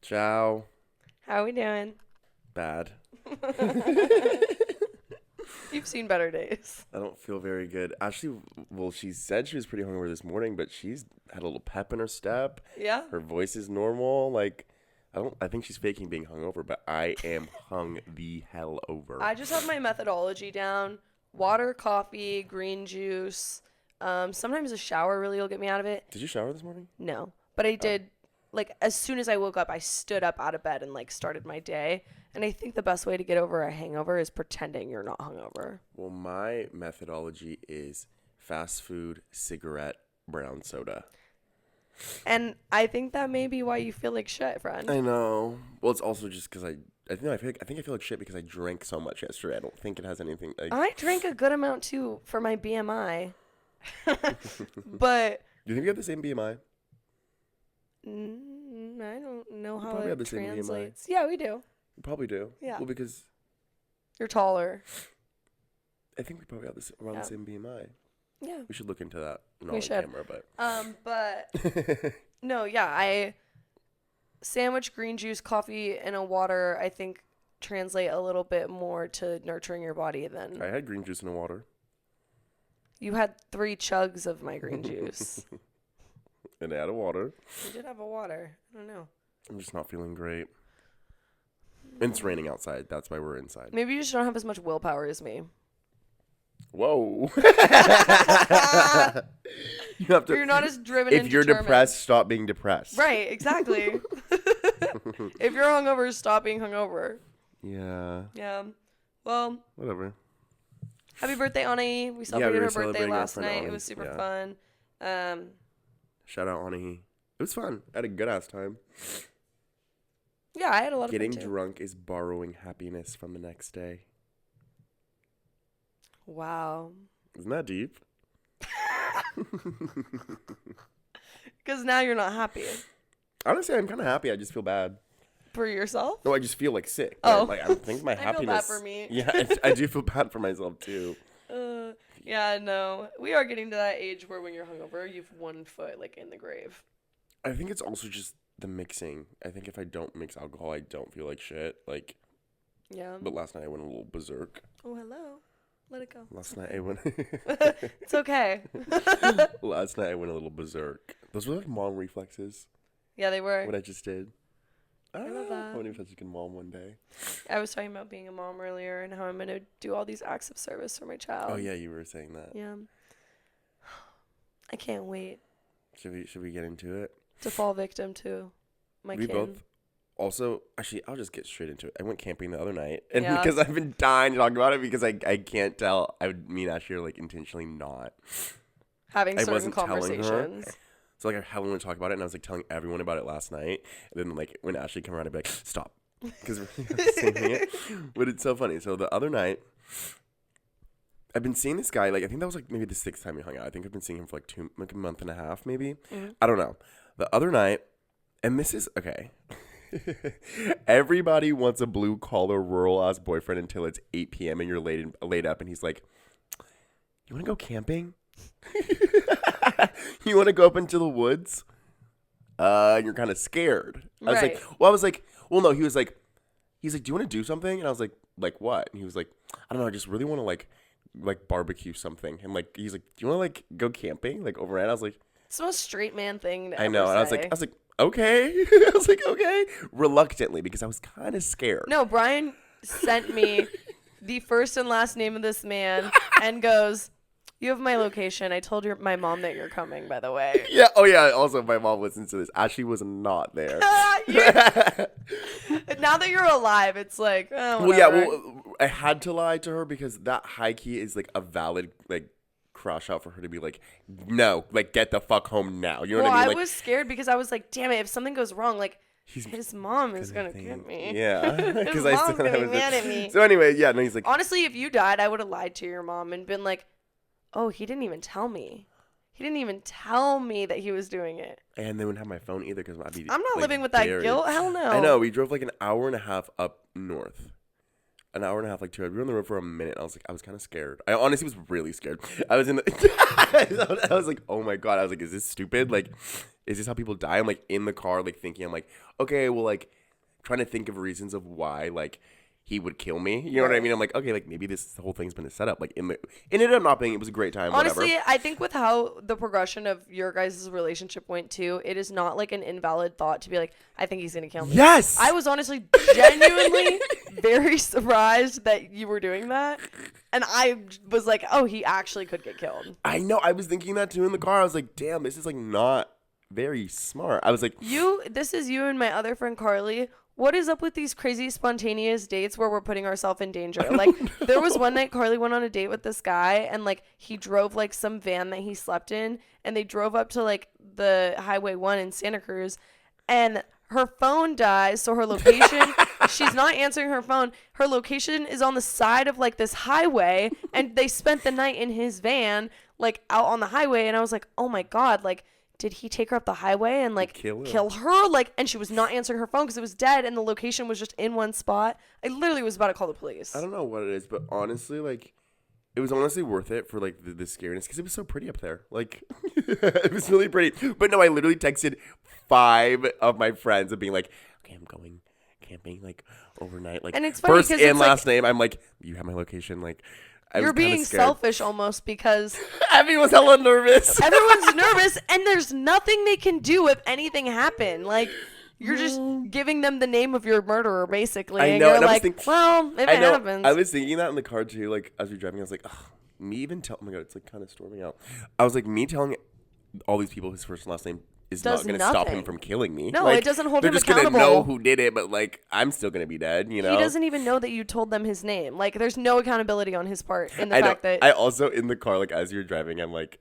Ciao. How are we doing? Bad. You've seen better days. I don't feel very good. Actually, well, she said she was pretty hungover this morning, but she's had a little pep in her step. Yeah? Her voice is normal. Like, I think she's faking being hungover, but I am hung the hell over. I just have my methodology down. Water, coffee, green juice. Sometimes a shower really will get me out of it. Did you shower this morning? No. But I did, as soon as I woke up, I stood up out of bed and, started my day. And I think the best way to get over a hangover is pretending you're not hungover. Well, my methodology is fast food, cigarette, brown soda. And I think that may be why you feel like shit, friend. I know. Well, it's also just because I think I feel like shit because I drank so much yesterday. I don't think it has anything. I drank a good amount, too, for my BMI. But Do you think we have the same BMI? I don't know how probably have it the same BMI. translates. Yeah, we do. We probably do. Yeah. Well, because You're taller. I think we probably have around the same BMI. Yeah. We should look into that. Not We on should. camera, but. But no, yeah, I sandwich, green juice, coffee, and a water, I think translate a little bit more to nurturing your body than I had green juice in the water. you had 3 chugs of my green juice. And I had a water. You did have a water. I don't know. I'm just not feeling great. And it's raining outside. That's why we're inside. Maybe you just don't have as much willpower as me. Whoa. You have to. You're not as driven If and you're determined. depressed, stop being depressed. Right, exactly. If you're hungover, stop being hungover. Yeah. Yeah. Well, Whatever. happy birthday, Annie. We celebrated were her birthday celebrating our last friend night. Annie. It was super Yeah. fun. Shout out Anahi. It was fun. I had a good ass time. Yeah, I had a lot Getting of fun too. drunk is borrowing happiness from the next day. Wow. Isn't that deep? Because now you're not happy Honestly, I'm kind of happy. I just feel bad. for yourself. No, I just feel like sick. Oh. I think my I feel happiness. bad for me. Yeah, I do feel bad for myself too. Yeah, no. We are getting to that age where when you're hungover, you've 1 foot in the grave. I think it's also just the mixing. I think if I don't mix alcohol, I don't feel like shit. Yeah. But last night I went a little berserk. Oh, hello. Let it go. Last night I went. It's okay. Last night I went a little berserk. Those were like mom reflexes. Yeah, they were. What I just did. I love that. I wonder if that's a good mom one day. I was talking about being a mom earlier and how I'm going to do all these acts of service for my child. Oh yeah, you were saying that. Yeah. I can't wait Should we get into it? to fall victim to my We kid. both. Also, actually, I'll just get straight into it. I went camping the other night, and Yeah. because I've been dying to talk about it because I can't tell. Me and Ashley are intentionally not. Having I certain wasn't telling her. conversations. So I hella want to talk about it, and I was telling everyone about it last night. And then when Ashley came around, I'd be like, stop, because we're saying it. But it's so funny. So the other night, I've been seeing this guy. I think that was maybe the 6th time we hung out. I think I've been seeing him for a month and a half, maybe. Mm-hmm. I don't know. The other night, and this is okay. Everybody wants a blue collar rural ass boyfriend until it's 8 p.m. and you're laid up, and he's like, "You want to go camping? You want to go up into the woods?" And you're kind of scared. I was like, well, no. He's like, "Do you want to do something?" And I was like what? And he was like, "I don't know. I just really want to like barbecue something." And he's like, "Do you want to go camping overnight?" I was like, It's the most straight man thing to I know. And I say. was like, okay. I was like, okay. Reluctantly, because I was kind of scared. No, Brian sent me the first and last name of this man and goes, "You have my location. I told my mom that you're coming, by the way." Yeah. Oh, yeah. Also, my mom listens to this. Ashley was not there. Now that you're alive, it's like, oh, Well, yeah. whatever. Well, I had to lie to her because that high key is a valid crush out for her to be like, no, get the fuck home now. You know what I mean? I was scared because I was like, damn it, if something goes wrong, his mom is going to get me. Yeah. His mom's going to be mad at me. So anyway, yeah. No, he's like, Honestly, if you died, I would have lied to your mom and been like, oh, he didn't even tell me. He didn't even tell me that he was doing it. and they wouldn't have my phone either because I'd be. I'm not living with that buried. guilt. Hell no. I know. We drove an hour and a half up north. an hour and a half, like 2 hours. We were on the road for a minute. I was like, I was kind of scared. I honestly was really scared. I was in the, I was like, oh my God. I was like, is this stupid? Like, is this how people die? I'm like in the car, like thinking, I'm like, okay, well, like trying to think of reasons of why, like, he would kill me. You know what I mean? I'm like, okay, like maybe this whole thing's been a setup. Like, it ended up not being. It was a great time. Honestly, whatever. I think with how the progression of your guys' relationship went too, it is not like an invalid thought to be like, I think he's gonna kill me. Yes. I was honestly genuinely very surprised that you were doing that, and I was like, oh, he actually could get killed. I know. I was thinking that too in the car. I was like, damn, this is like not very smart. I was like, this is you and my other friend Carly. What is up with these crazy spontaneous dates where we're putting ourselves in danger? Like, there was one night Carly went on a date with this guy, and like he drove like some van that he slept in, and they drove up to like the Highway 1 in Santa Cruz, and her phone dies, so her location, she's not answering her phone. Her location is on the side of like this highway, and they spent the night in his van, like out on the highway, and I was like, oh my God, like, did he take her up the highway and like kill her? Like, and she was not answering her phone because it was dead and the location was just in one spot. I literally was about to call the police. I don't know what it is, but honestly, like, it was honestly worth it for like the scariness because it was so pretty up there. Like, it was really pretty. But no, I literally texted 5 of my friends of being like, okay, I'm going camping like overnight. Like, and it's funny first and last like, name. I'm like, you have my location. Like, you're being selfish almost because everyone's hella nervous. Everyone's nervous, and there's nothing they can do if anything happened. Like, you're just giving them the name of your murderer, basically. I and know, you're and like, well, if it happens. I was thinking that in the car too. Like, as we were driving, I was like, oh, me even tell. Oh my God, it's like kind of storming out. I was like, me telling all these people his first and last name is not going to stop him from killing me. No, like, it doesn't hold him accountable. They're just going to know who did it, but like, I'm still going to be dead, you know? He doesn't even know that you told them his name. Like, there's no accountability on his part in the fact that... I also, in the car, like, as you're driving, I'm like...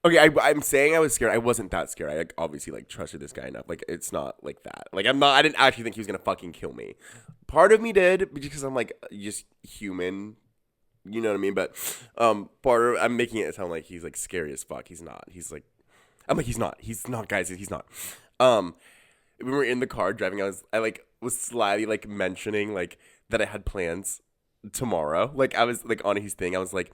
Okay, I'm saying I was scared. I wasn't that scared. I like, obviously, like, trusted this guy enough. Like, it's not like that. Like, I didn't actually think he was going to fucking kill me. Part of me did, because I'm, like, just human... You know what I mean? But I'm making it sound like he's, like, scary as fuck. He's not. He's, like... I'm like, he's not. He's not, guys. He's not. When we were in the car driving, I was slyly like mentioning like that I had plans tomorrow. Like I was like on his thing. I was like,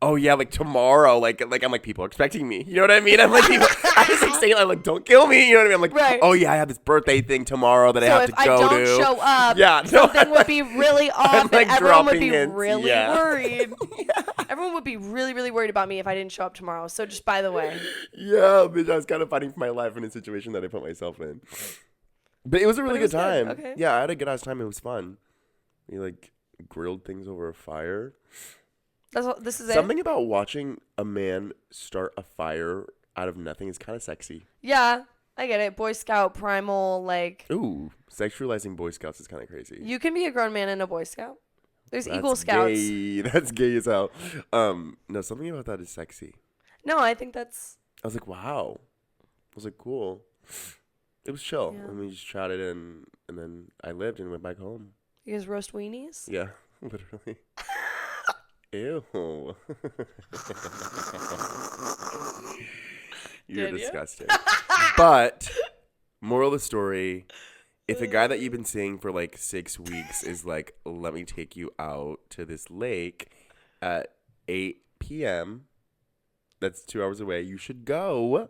oh yeah, like tomorrow. Like I'm like, people are expecting me. You know what I mean? I'm like, I was like saying, I'm like, don't kill me. You know what I mean? I'm like, right. Oh yeah, I have this birthday thing tomorrow that I have to go to. So if I don't show up, yeah, something would be really off, like, and everyone would be really yeah. worried. Yeah. Everyone would be really, really worried about me if I didn't show up tomorrow. So just by the way. Yeah, bitch, I was kind of fighting for my life in a situation that I put myself in. But it was a really good time. Okay. Yeah, I had a good ass time. It was fun. We like grilled things over a fire. This is Something about watching a man start a fire out of nothing is kind of sexy. Yeah, I get it. Boy Scout, primal, like... Ooh, sexualizing Boy Scouts is kind of crazy. You can be a grown man and a Boy Scout. There's Eagle Scouts. Gay. That's gay as hell. No, something about that is sexy. No, I think that's... I was like, wow. I was like, cool. It was chill. Yeah. And we just chatted and then I lived and went back home. You guys roast weenies? Yeah, literally. Ew. You're disgusting. But, moral of the story, if a guy that you've been seeing for like 6 weeks is like, let me take you out to this lake at 8 p.m., that's 2 hours away, you should go.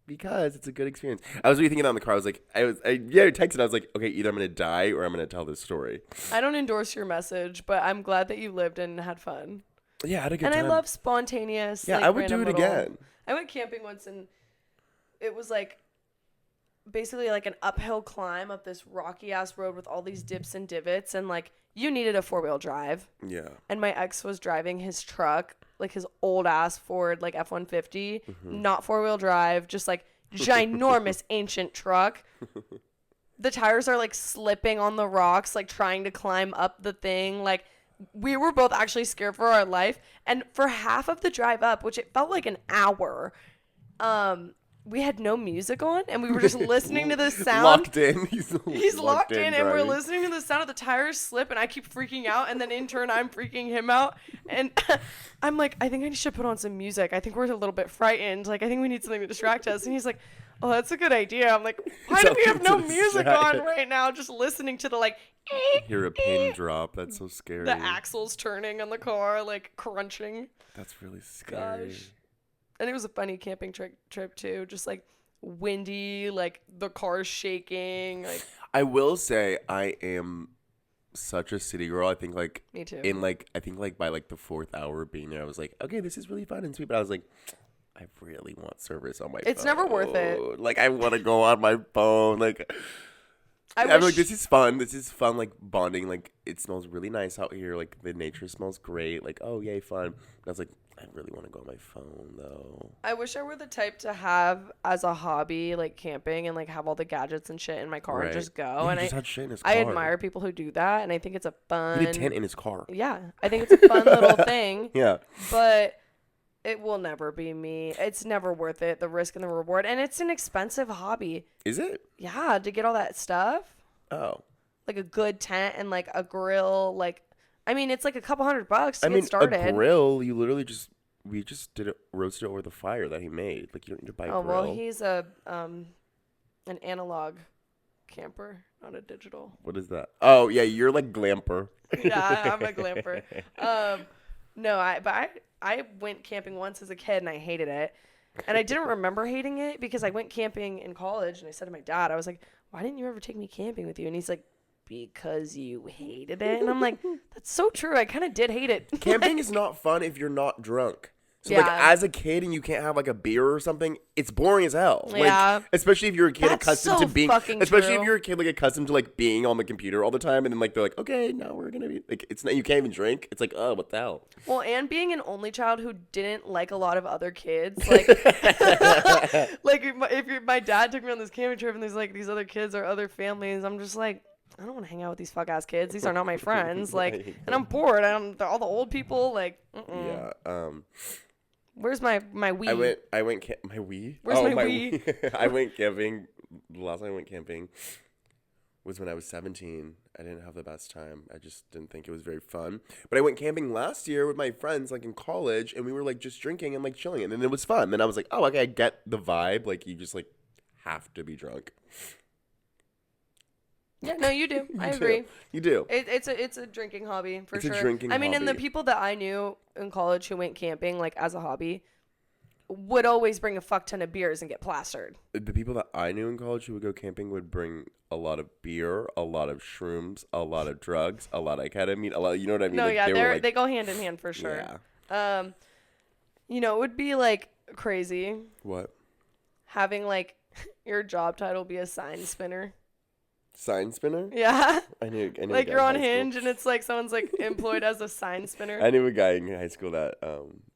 Because it's a good experience. I was really thinking that in the car. I was like, I texted. I was like, okay, either I'm going to die or I'm going to tell this story. I don't endorse your message, but I'm glad that you lived and had fun. Yeah, I had a good time. And I love spontaneous. Yeah, like, I would do it again. I went camping once and it was like basically like an uphill climb up this rocky ass road with all these dips and divots. And like you needed a 4-wheel drive. Yeah. And my ex was driving his truck, like his old ass Ford, like F-150, not 4-wheel drive, just like ginormous ancient truck. The tires are like slipping on the rocks, like trying to climb up the thing. Like we were both actually scared for our life. And for half of the drive up, which it felt like an hour, we had no music on, and we were just listening to the sound. Locked in. He's locked in, and we're listening to the sound of the tires slip, and I keep freaking out, and then in turn, I'm freaking him out. And I'm like, I think I should put on some music. I think we're a little bit frightened. Like, I think we need something to distract us. And he's like, Oh, that's a good idea. I'm like, why do we have no music on right now? Just listening to the like. Hear a pin drop. That's so scary. The axles turning on the car, like crunching. That's really scary. Gosh. And it was a funny camping trip too. Just like windy, like the car's shaking. Like I will say, I am such a city girl. I think like me too. I think like by like the 4th hour being there, I was like, okay, this is really fun and sweet. But I was like, I really want service on my phone. It's never worth it. Like, I want to go on my phone. Like, I'm like, this is fun. This is fun, like, bonding. Like, it smells really nice out here. Like, the nature smells great. Like, oh, yay, fun. And I was like, I really want to go on my phone, though. I wish I were the type to have as a hobby, like, camping and, like, have all the gadgets and shit in my car and just go. Yeah, and he just had shit in his car. I admire people who do that, and I think it's a fun... He had a tent in his car. Yeah. I think it's a fun little thing. Yeah. But... it will never be me. It's never worth it, the risk and the reward. And it's an expensive hobby. Is it? Yeah, to get all that stuff. Oh. Like a good tent and like a grill. Like, I mean, it's like a couple $100 to get started. A grill, you literally we just roasted it over the fire that he made. Like, you don't need to buy a grill. Oh, well, he's an analog camper, not a digital. What is that? Oh, yeah, you're like glamper. Yeah, I'm a glamper. No, I went camping once as a kid and I hated it. And I didn't remember hating it because I went camping in college and I said to my dad, I was like, why didn't you ever take me camping with you? And he's like, because you hated it. And I'm like, that's so true. I kind of did hate it. Camping is not fun if you're not drunk. So, yeah. like, as a kid and you can't have, like, a beer or something, it's boring as hell. Yeah. Like, especially if you're a kid That's accustomed so to being... fucking especially true. if you're a kid, like, accustomed to, like, being on the computer all the time. And then, like, they're like, okay, now we're going to be... like, it's not... you can't even drink. It's like, oh, what the hell? Well, and being an only child who didn't like a lot of other kids, like... like, if my dad took me on this camping trip and there's, like, these other kids or other families, I'm just like... I don't want to hang out with these fuck-ass kids. These are not my friends. Like, and I'm bored. They're all the old people. Like, Yeah, Where's my Wii? my Wii? Where's my Wii? I went camping. The last time I went camping was when I was 17. I didn't have the best time. I just didn't think it was very fun. But I went camping last year with my friends, like, in college, and we were, like, just drinking and, like, chilling. And then it was fun. Then I was like, oh, okay, I get the vibe. Like, you just, like, have to be drunk. Yeah, no, you do. I agree. You do. It's a drinking hobby for sure. It's a drinking I mean, and the hobby. people that I knew in college who went camping like as a hobby would always bring a fuck ton of beers and get plastered. The people that I knew in college who would go camping would bring a lot of beer, a lot of shrooms, a lot of drugs, a lot of ketamine, a lot. You know what I mean? No, like, yeah, they go hand in hand for sure. Yeah. You know, it would be like crazy What? having like your job title be a sign spinner. Sign spinner? Yeah. I knew Like a guy you're on in high school. Hinge and it's like someone's like employed as a sign spinner. I knew a guy in high school that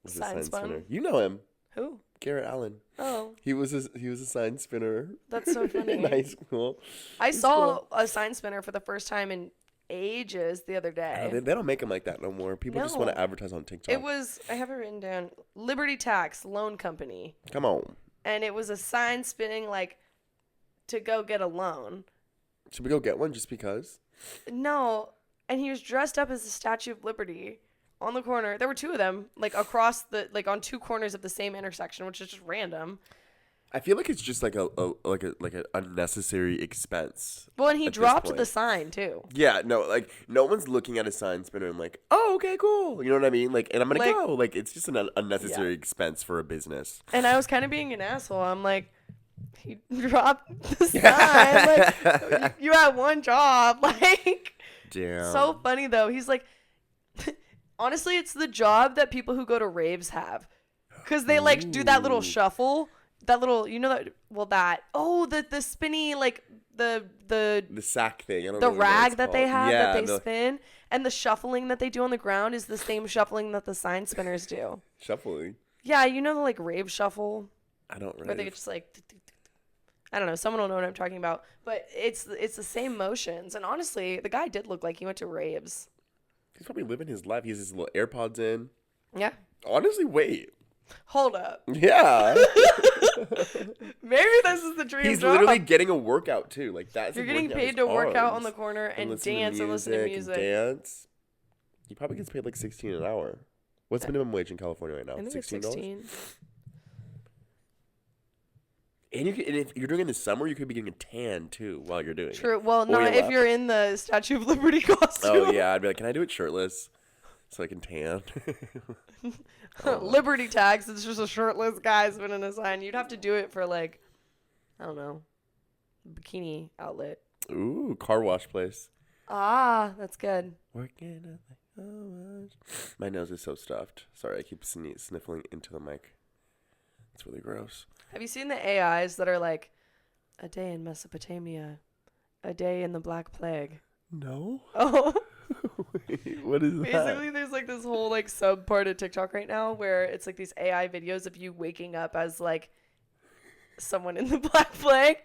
was a Sign sign spun? spinner. You know him, Who? Garrett Allen. Oh, He was a sign spinner. that's so funny. In high school. I It's saw cool. a sign spinner for the first time in ages the other day. They don't make them like that no more. People just want No. to advertise on TikTok. It was, I have it written down, Liberty Tax Loan Company. Come on. And it was a sign spinning like to go get a loan. Should we go get one just because? No. And he was dressed up as the Statue of Liberty on the corner. There were two of them, like across the, like on two corners of the same intersection, which is just random. I feel like it's just like a unnecessary expense. Well, and he at this dropped point. the sign too. Yeah, no, like no one's looking at a sign spinner and like, oh, okay, cool. You know what I mean? Like, and I'm gonna Like- go. Like, it's just an unnecessary expense for a business. And I was kind of being an asshole. I'm like, he dropped the sign. Like, you had one job. Like, Damn. so funny though. He's like, honestly, it's the job that people who go to raves have, because they like do that little Ooh. shuffle, that little, you know that. Well, the spinny like the sack thing. I don't the know what rag it's that they called. have Yeah, that they spin, and the shuffling that they do on the ground is the same shuffling that the sign spinners do. Shuffling. Yeah, you know the like rave shuffle. I don't Where they really. just like, I don't know. Someone will know what I'm talking about. But it's the same motions. And honestly, the guy did look like he went to raves. He's probably living his life. He has his little AirPods in. Yeah. Honestly, wait. Hold up. Yeah. Maybe this is the dream He's job. literally getting a workout too. Like that's. You're like, getting working out paid his to work out on arms the corner and listen to dance and listen to and music. dance. He probably gets paid like $16 an hour. What's minimum wage in California right now? I think it's $16. 16. And if you're doing it in the summer, you could be getting a tan too while you're doing it. True. Well, not if you're in the Statue of Liberty costume. Oh yeah, I'd be like, can I do it shirtless so I can tan? Liberty tax. It's just a shirtless guy spinning a sign. You'd have to do it for like, I don't know, bikini outlet. Ooh, car wash place. Ah, that's good. Working at the car wash. My nose is so stuffed. Sorry, I keep sniffling into the mic. It's really gross. Have you seen the AIs that are like, a day in Mesopotamia, a day in the Black Plague? No. Oh. Wait, what is that? Basically, there's like this whole like sub part of TikTok right now where it's like these AI videos of you waking up as like someone in the Black Plague.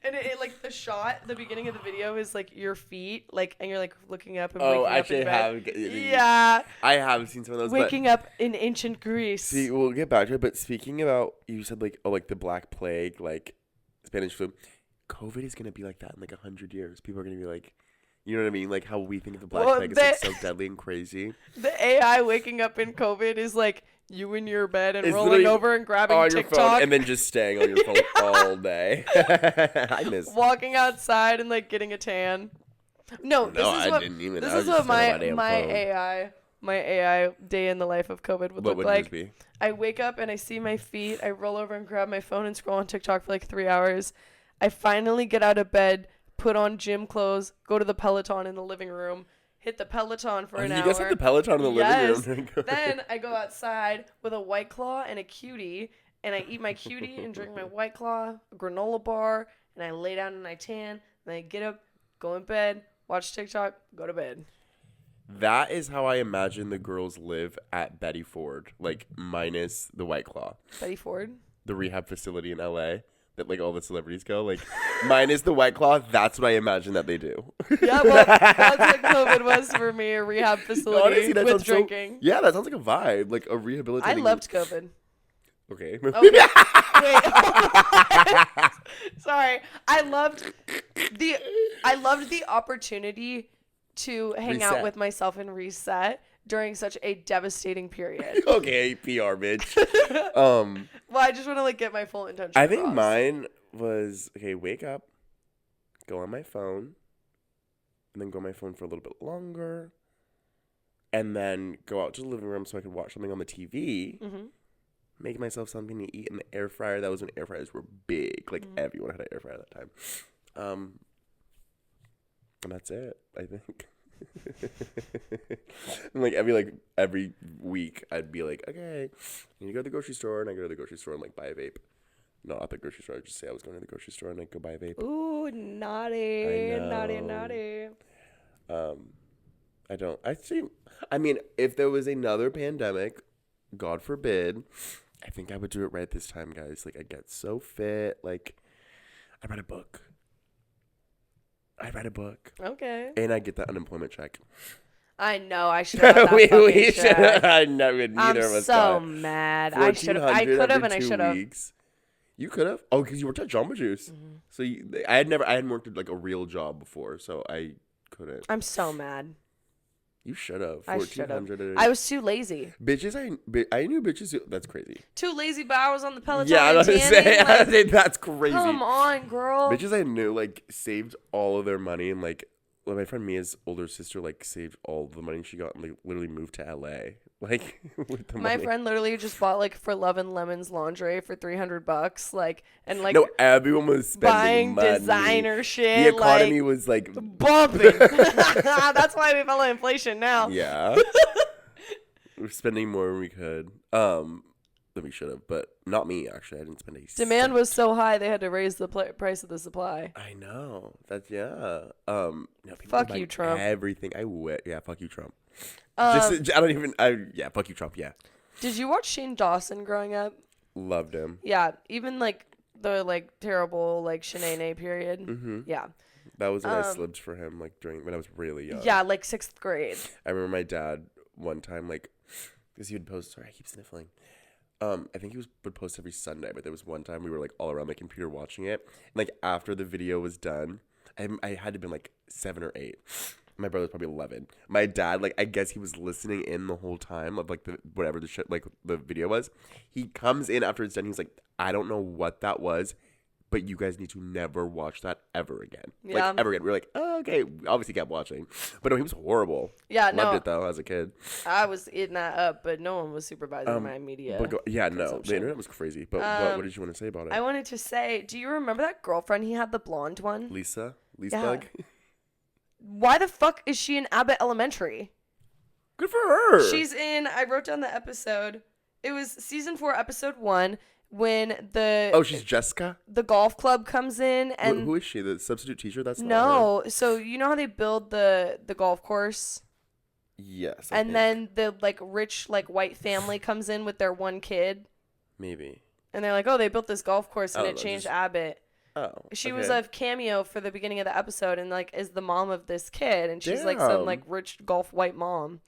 And it like the beginning of the video is like your feet, like, and you're like looking up and waking up in bed. Yeah. I have seen some of those. Waking up in ancient Greece. See, we'll get back to it, but speaking about, you said like, like the Black Plague, like Spanish flu. COVID is going to be like that in like 100 years. People are going to be like, you know what I mean? Like how we think of the Black Plague is like so deadly and crazy. The AI waking up in COVID is like you in your bed and rolling over and grabbing on TikTok. Your phone and then just staying on your phone all day. I miss walking outside and like getting a tan. No, this is what my AI day in the life of COVID would look like. Be? I wake up and I see my feet. I roll over and grab my phone and scroll on TikTok for like 3 hours. I finally get out of bed, put on gym clothes, go to the Peloton in the living room, hit the Peloton for an hour. You guys have the Peloton in the living room? Then I go outside with a White Claw and a cutie, and I eat my cutie and drink my White Claw, a granola bar, and I lay down and I tan, and I get up, go in bed, watch TikTok, go to bed. That is how I imagine the girls live at Betty Ford, like minus the White Claw. Betty Ford? The rehab facility in LA. That like all the celebrities go, like minus the White Claw. That's what I imagine that they do. Yeah, well, that's what COVID was for me, a rehab facility honestly, with drinking. Yeah, that sounds like a vibe, like a rehabilitating. I loved COVID. Okay. Wait. Sorry, I loved the opportunity to hang out with myself and reset during such a devastating period. Okay, PR bitch. Well, I just want to like get my full intention. I think mine was wake up, go on my phone, and then go on my phone for a little bit longer, and then go out to the living room so I could watch something on the TV. Mm-hmm. Make myself something to eat in the air fryer. That was when air fryers were big. Like everyone had an air fryer at that time. And that's it, I think. And like every week I'd be like, okay, I need to go to the grocery store, and I go to the grocery store and like buy a vape. Not at the grocery store. I just say I was going to the grocery store and I'd go buy a vape. Ooh, naughty. I mean, if there was another pandemic, God forbid, I think I would do it right this time, guys. Like I'd get so fit. Like I'd write a book. Okay. And I get that unemployment check. I know. I should have got that fucking check. I never. Neither of us. I'm so mad. I should have. I could have, and I should have. You could have. Oh, because you worked at Jamba Juice. Mm-hmm. So I hadn't worked at like a real job before, so I couldn't. I'm so mad. You should have. I should have. I was too lazy. Bitches, I knew bitches. That's crazy. Too lazy, but I was on the Peloton. Yeah, I was gonna say that's crazy. Come on, girl. Bitches I knew like saved all of their money, and like my friend Mia's older sister like saved all the money she got and like literally moved to LA. Like with the money. My friend literally just bought like For Love and Lemons lingerie for $300, like, and like no, everyone was spending buying money. Designer shit. The economy was like bumping. That's why we follow inflation now. Yeah, we're spending more than we could. Than we should have, but not me. Actually, I didn't spend a demand was so high they had to raise the price of the supply. I know that's No, fuck you, Trump. Everything fuck you, Trump. Fuck you, Trump. Yeah. Did you watch Shane Dawson growing up? Loved him. Yeah, even like the like terrible like Shanae period. Mm-hmm. Yeah. That was when I slipped for him like when I was really young. Yeah, like 6th grade. I remember my dad one time like because he would post. Sorry, I keep sniffling. I think he would post every Sunday, but there was one time we were like all around my computer watching it. And like after the video was done, I had to be like 7 or 8. My brother's probably 11. My dad, like, I guess he was listening in the whole time of, like, whatever the shit, like, the video was. He comes in after it's done. He's like, I don't know what that was, but you guys need to never watch that ever again. Yeah. Like, ever again. We're like, oh, okay. Obviously kept watching. But no, he was horrible. Yeah, Loved it, though, as a kid. I was eating that up, but no one was supervising my media. No. The internet was crazy. But what did you want to say about it? I wanted to say, do you remember that girlfriend he had, the blonde one? Lisa Yeah. Bug? Why the fuck is she in Abbott Elementary? Good for her. I wrote down the episode. It was season 4, episode 1, when she's Jessica? the golf club comes in. And who is she? The substitute teacher? That's not no. So you know how they build the golf course? Yes. And then the like rich like white family comes in with their one kid. Maybe. And they're like, oh, they built this golf course and it changed Abbott. Oh. She was a cameo for the beginning of the episode and like is the mom of this kid, and she's like some like rich golf white mom.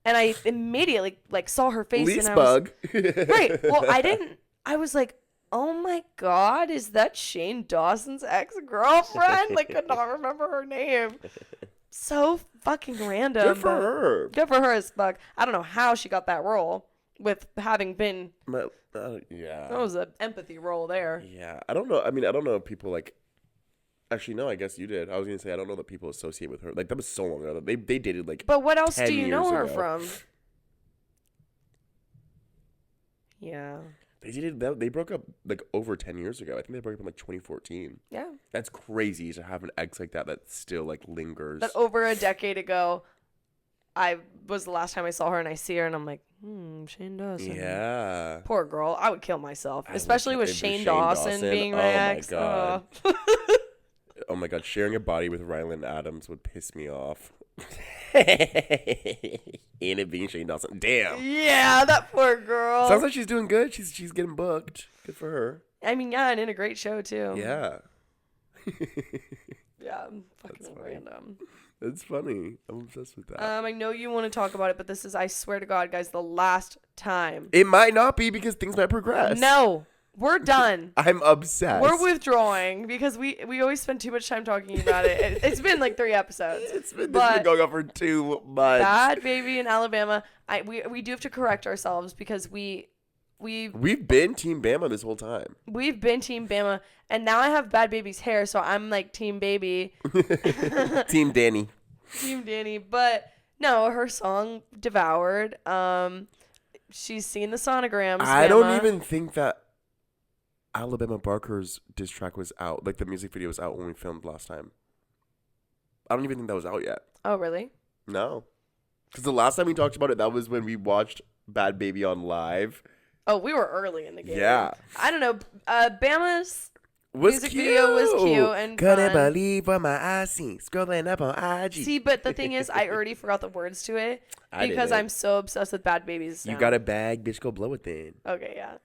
And I immediately like saw her face Lease and I bug. was right. Well, I was like, oh my God, is that Shane Dawson's ex-girlfriend? Like, could not remember her name. So fucking random. Good for her. Good for her as fuck. I don't know how she got that role with having been. Yeah. That was an empathy role there. Yeah. I don't know. I mean, I don't know if people like. Actually, no, I guess you did. I was going to say, I don't know that people associate with her. Like, that was so long ago. They dated like. But what else 10 do you know her ago. from? Yeah. They broke up like over 10 years ago. I think they broke up in like 2014. Yeah. That's crazy to have an ex like that still like lingers. That over a decade ago, I was the last time I saw her and I see her and I'm like, Shane Dawson. Yeah. Poor girl. I would kill myself. Especially with Shane Dawson being my ex. Oh my God. Oh my God. Sharing a body with Ryland Adams would piss me off. And it being Shane Dawson. Damn. Yeah, that poor girl. Sounds like she's doing good. She's getting booked. Good for her. I mean, yeah, and in a great show too. Yeah. Yeah, fucking random. That's funny. I'm obsessed with that. I know you want to talk about it, but this is, I swear to God, guys, the last time. It might not be because things might progress. No. We're done. I'm obsessed. We're withdrawing because we always spend too much time talking about it. It's been like 3 episodes. It's been going on for too much. Bad Baby in Alabama. We do have to correct ourselves because we've been Team Bama this whole time. We've been Team Bama, and now I have Bad Baby's hair, so I'm like Team Baby. Team Danny. Team Danny. But no, her song Devoured. She's seen the sonograms. I don't even think that Alabama Barker's diss track was out. Like, the music video was out when we filmed last time. I don't even think that was out yet. Oh, really? No. Because the last time we talked about it, that was when we watched Bad Baby on live. Oh, we were early in the game. Yeah. I don't know. Bama's music video was cute and couldn't fun. believe what my eyes seen scrolling up on IG. See, but the thing is, I already forgot the words to it because I'm so obsessed with Bad Baby's sound. You got a bag, bitch, go blow it then. Okay, yeah.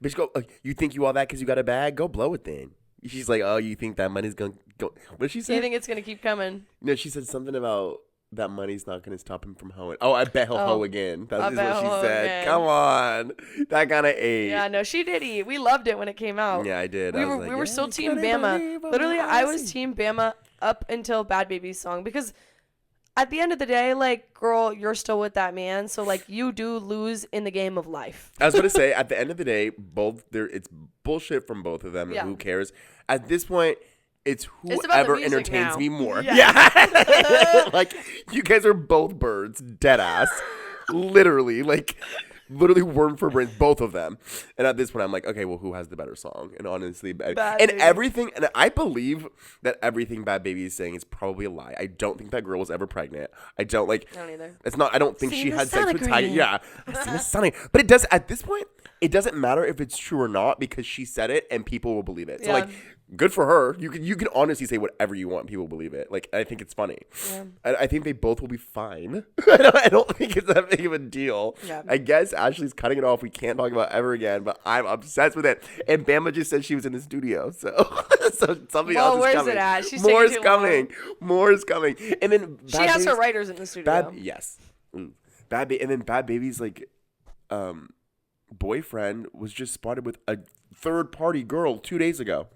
Bitch, go. You think you all that because you got a bag? Go blow it then. She's like, oh, you think that money's gonna go? What did she say? You think it's gonna keep coming? No, she said something about that money's not gonna stop him from hoeing. Oh, I bet he'll hoe again. That's what she said. Again. Come on, that kind of ate. Yeah, no, she did eat. We loved it when it came out. Yeah, I did. We were still Team Bama. Literally, I was Team Bama up until Bad Baby's song because at the end of the day, like, girl, you're still with that man, so like you do lose in the game of life. I was gonna say, at the end of the day, it's bullshit from both of them. Yeah. And who cares? At this point, it's whoever entertains me more. Yeah. Like, you guys are both birds, dead ass. Literally worm for brains, both of them. And at this point, I'm like, okay, well, who has the better song? And honestly, everything, and I believe that everything Bad Baby is saying is probably a lie. I don't think that girl was ever pregnant. I don't either. It's not. I don't think she had sex with Tiger. Yeah, I seen the Sonic. But it does. At this point, it doesn't matter if it's true or not because she said it and people will believe it. So like, good for her. You can honestly say whatever you want. People believe it. Like, I think it's funny. Yeah. I think they both will be fine. I don't think it's that big of a deal. Yeah. I guess Ashley's cutting it off. We can't talk about it ever again, but I'm obsessed with it. And Bama just said she was in the studio. So something else is where's coming. It at? She's More is coming. More is coming. And then she has her writers in the studio. Yes. And then Bad Baby's like boyfriend was just spotted with a third-party girl 2 days ago.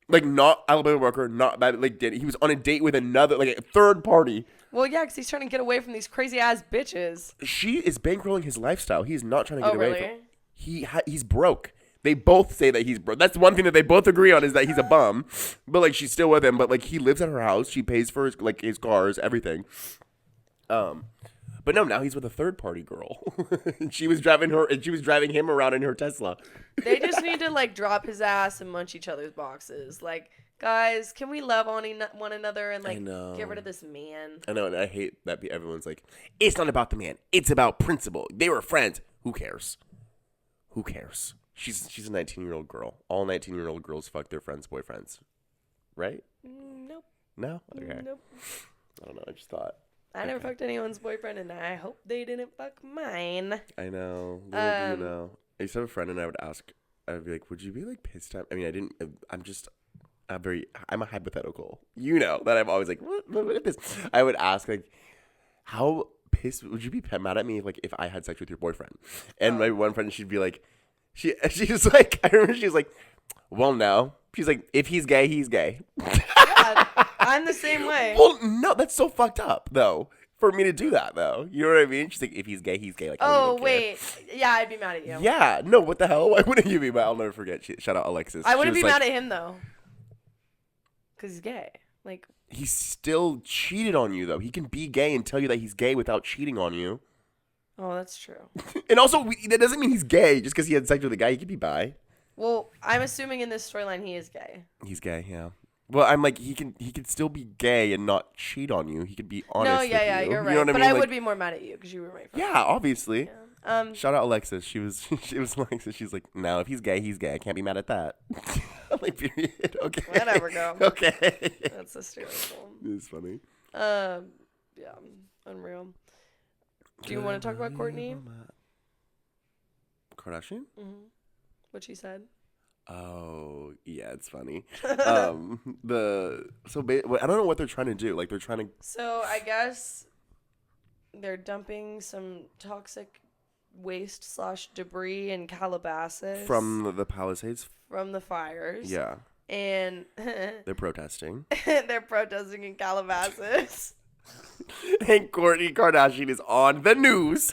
Like, not Alabama worker, not bad. Like, he was on a date with another, like, a third party. Well, yeah, because he's trying to get away from these crazy ass bitches. She is bankrolling his lifestyle. He's not trying to get away really? from. He's broke. They both say that he's broke. That's one thing that they both agree on is that he's a bum. But like, she's still with him. But like, he lives at her house. She pays for his cars, everything. But no, now he's with a third party girl. She was driving him around in her Tesla. They just need to like drop his ass and munch each other's boxes. Like, guys, can we love on one another and like get rid of this man? I know, and I hate that everyone's like, it's not about the man. It's about principle. They were friends. Who cares? Who cares? She's a 19-year-old girl. All 19-year-old girls fuck their friends' boyfriends, right? Nope. No? Okay. Nope. I don't know. I just thought. I never fucked anyone's boyfriend, and I hope they didn't fuck mine. I know. Little do you know. I used to have a friend, and I would ask, I'd be like, would you be like pissed at? I mean, I didn't. I'm a hypothetical. You know that I'm always like, what this? I would ask like, how pissed would you be mad at me if I had sex with your boyfriend? And my one friend, she'd be like, she was like, I remember she was like, well, no. She's like, if he's gay, he's gay. Yeah, I'm the same way. Well, no, that's so fucked up though. For me to do that though, you know what I mean? She's like, if he's gay, he's gay. Like, oh wait, yeah, I'd be mad at you. Yeah, no, what the hell? Why wouldn't you be mad? I'll never forget. Shout out Alexis. I wouldn't be mad at him though, because he's gay. Like, he still cheated on you though. He can be gay and tell you that he's gay without cheating on you. Oh, that's true. And also, that doesn't mean he's gay just because he had sex with a guy. He could be bi. Well, I'm assuming in this storyline he is gay. He's gay, yeah. Well, I'm like, he can still be gay and not cheat on you. He could be honest. No, yeah, with you. You're right. You know what but I mean? I would be more mad at you because you were my friend. Yeah, obviously. Yeah. Shout out Alexis. She was Alexis. She's like, no, if he's gay, he's gay. I can't be mad at that. I'm like, period. Okay. Whatever, girl. Okay. That's hysterical. It's funny. Yeah, unreal. Do you want to talk about Courtney? Kardashian? Mm-hmm. What she said. Oh, yeah, it's funny. I don't know what they're trying to do. Like, they're trying to. So I guess they're dumping some toxic waste / debris in Calabasas From the Palisades? From the fires. Yeah. And they're protesting. They're protesting in Calabasas. And Kourtney Kardashian is on the news.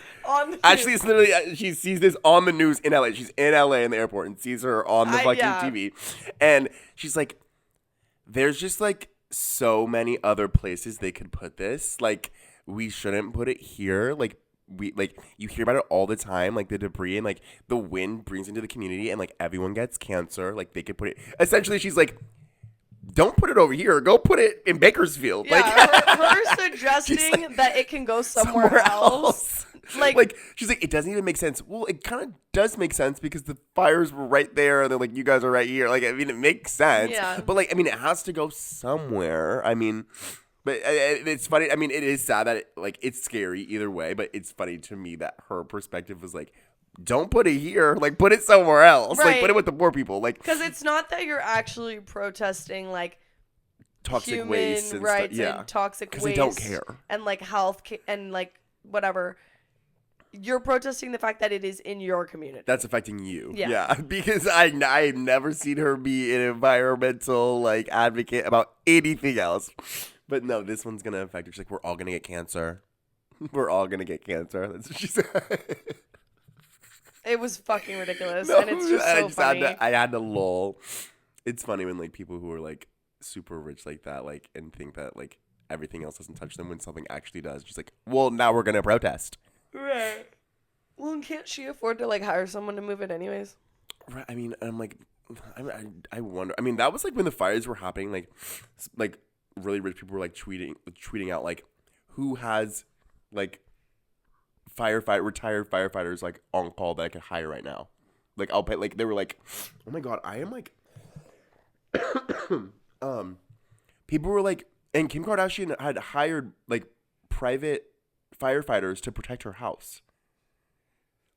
Actually, it's literally, she sees this on the news in LA. She's in LA in the airport and sees her on the fucking TV. And she's like, there's just like so many other places they could put this. Like, we shouldn't put it here. Like, you hear about it all the time, like the debris and like the wind brings into the community and like everyone gets cancer. Like, they could put it, essentially she's like, don't put it over here. Go put it in Bakersfield. Yeah, like her suggesting like, that it can go somewhere else. Like, she's like, it doesn't even make sense. Well, it kind of does make sense because the fires were right there and then like you guys are right here. Like, I mean, it makes sense. Yeah. But like, I mean, it has to go somewhere. I mean, but it's funny. I mean, it is sad that it's scary either way. But it's funny to me that her perspective was like, don't put it here. Like, put it somewhere else. Right. Like, put it with the poor people. Like, because it's not that you're actually protesting like toxic human waste and rights stuff. Yeah. and toxic waste. Because they don't care. And like health and like whatever. You're protesting the fact that it is in your community. That's affecting you. Yeah. Because I've never seen her be an environmental like advocate about anything else. But no, this one's gonna affect her. She's like, we're all gonna get cancer. We're all gonna get cancer. That's what she said. It was fucking ridiculous, and it's just so funny. I had to lull. It's funny when like people who are like super rich like that, like, and think that like everything else doesn't touch them when something actually does. Just like, well, now we're gonna protest. Right. Well, can't she afford to like hire someone to move it anyways? Right. I mean, I'm like, I wonder. I mean, that was like when the fires were happening. Like really rich people were like tweeting out like, who has like retired firefighters like on call that I could hire right now. Like, I'll pay. Like, they were like, oh my god, I am like, people were like, and Kim Kardashian had hired like private firefighters to protect her house.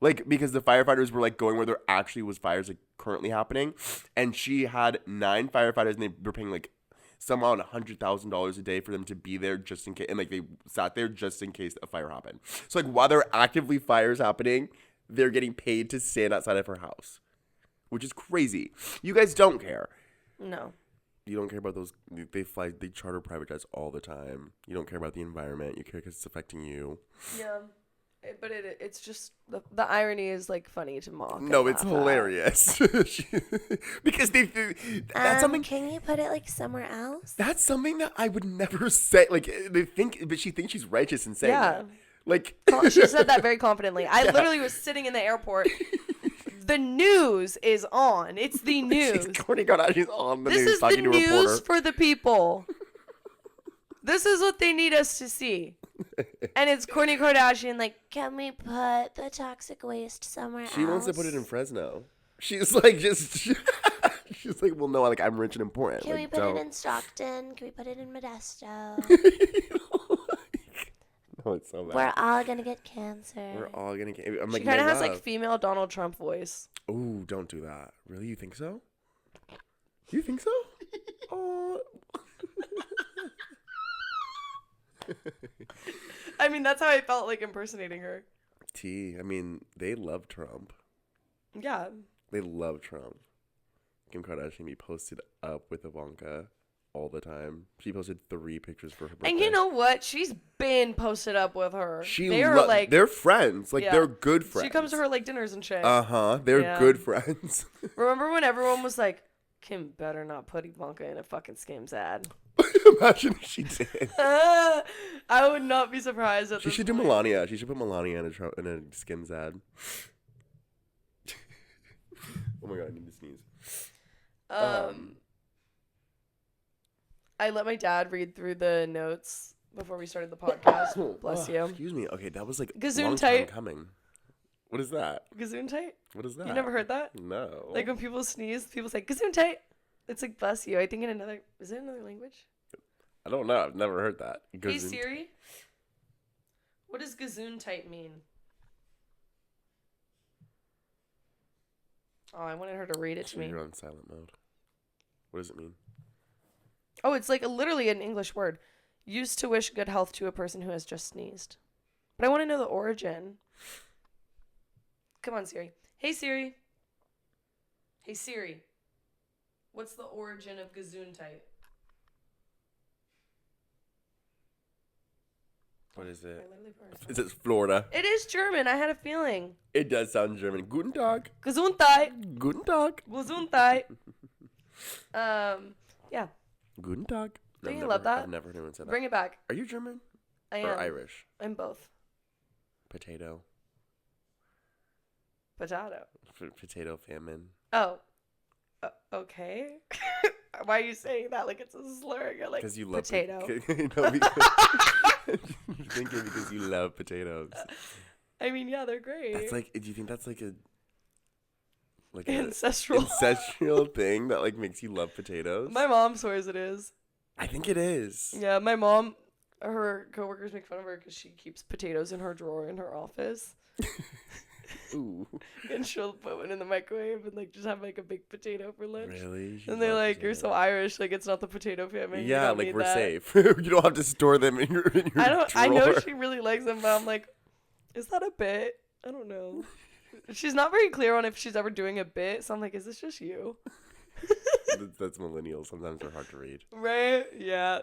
Like, because the firefighters were like going where there actually was fires like currently happening, and she had 9 firefighters, and they were paying like somehow $100,000 a day for them to be there just in case, and like they sat there just in case a fire happened. So like while there are actively fires happening, they're getting paid to stand outside of her house, which is crazy. You guys don't care. No. You don't care about those. They charter private jets all the time. You don't care about the environment. You care because it's affecting you. Yeah. But it's just the irony is like funny to mock. No, it's hilarious. Because that's something. Can you put it like somewhere else? That's something that I would never say. Like but she thinks she's righteous in saying that. Like she said that very confidently. I literally was sitting in the airport. The news is on. It's the news. Kourtney Kardashian's on the news. This is talking the to a news reporter. for the people. This is what they need us to see. And it's Kourtney Kardashian like, can we put the toxic waste somewhere else? She wants to put it in Fresno. She's like, she's like, well, no, like, I'm rich and important. Can like, we put it in Stockton? Can we put it in Modesto? No, it's so bad. We're all going to get cancer. We're all going to get... I'm she like, kind of has, like, female Donald Trump voice. Ooh, don't do that. Really? You think so? You think so? Oh... I mean, that's how I felt like impersonating her. I mean, they love Trump. Yeah. They love Trump. Kim Kardashian be posted up with Ivanka all the time. She posted 3 pictures for her birthday. And you know what? She's been posted up with her. They're friends. Like, they're good friends. She comes to her, like, dinners and shit. Uh-huh. They're good friends. Remember when everyone was like, Kim better not put Ivanka in a fucking Skims ad. Imagine if she did. I would not be surprised at She should do Melania. She should put Melania in a Skims ad. Oh my god, I need to sneeze. I let my dad read through the notes before we started the podcast. Bless you. Excuse me. Okay, that was like Gazoon long tight. time coming. What is that? Gazoon tight? What is that? You never heard that? No. Like when people sneeze, people say gazoon tight. It's like bless you. I think is it another language? I don't know. I've never heard that. Hey Siri, what does gazoon tight mean? Oh, I wanted her to read it to me. You're on silent mode. What does it mean? Oh, it's like literally an English word. Used to wish good health to a person who has just sneezed. But I want to know the origin. Come on, Siri. Hey, Siri. Hey, Siri. What's the origin of Gesundheit? What is it? Is it Florida? It is German. I had a feeling. It does sound German. Guten Tag. Gesundheit. Guten Tag. Gesundheit. Yeah. Guten Tag. Don't you love that? I've never heard anyone say that. Bring it back. Are you German? I am. Or Irish? I'm both. Potato. Potato. Potato famine. Oh. Okay. Why are you saying that like it's a slur? You're like, because you love potato. No, because you're thinking because you love potatoes. I mean, yeah, they're great. That's like, do you think that's like an ancestral thing that like makes you love potatoes? My mom swears it is. I think it is. Yeah, my mom, her coworkers make fun of her because she keeps potatoes in her drawer in her office. Ooh. And she'll put one in the microwave and like just have like a big potato for lunch. Really? And they're like, "You're so Irish. Like it's not the potato famine." Yeah, like we're safe. You don't have to store them in your drawer. I know she really likes them, but I'm like, is that a bit? I don't know. She's not very clear on if she's ever doing a bit, so I'm like, is this just you? That's millennials. Sometimes they're hard to read. Right? Yeah.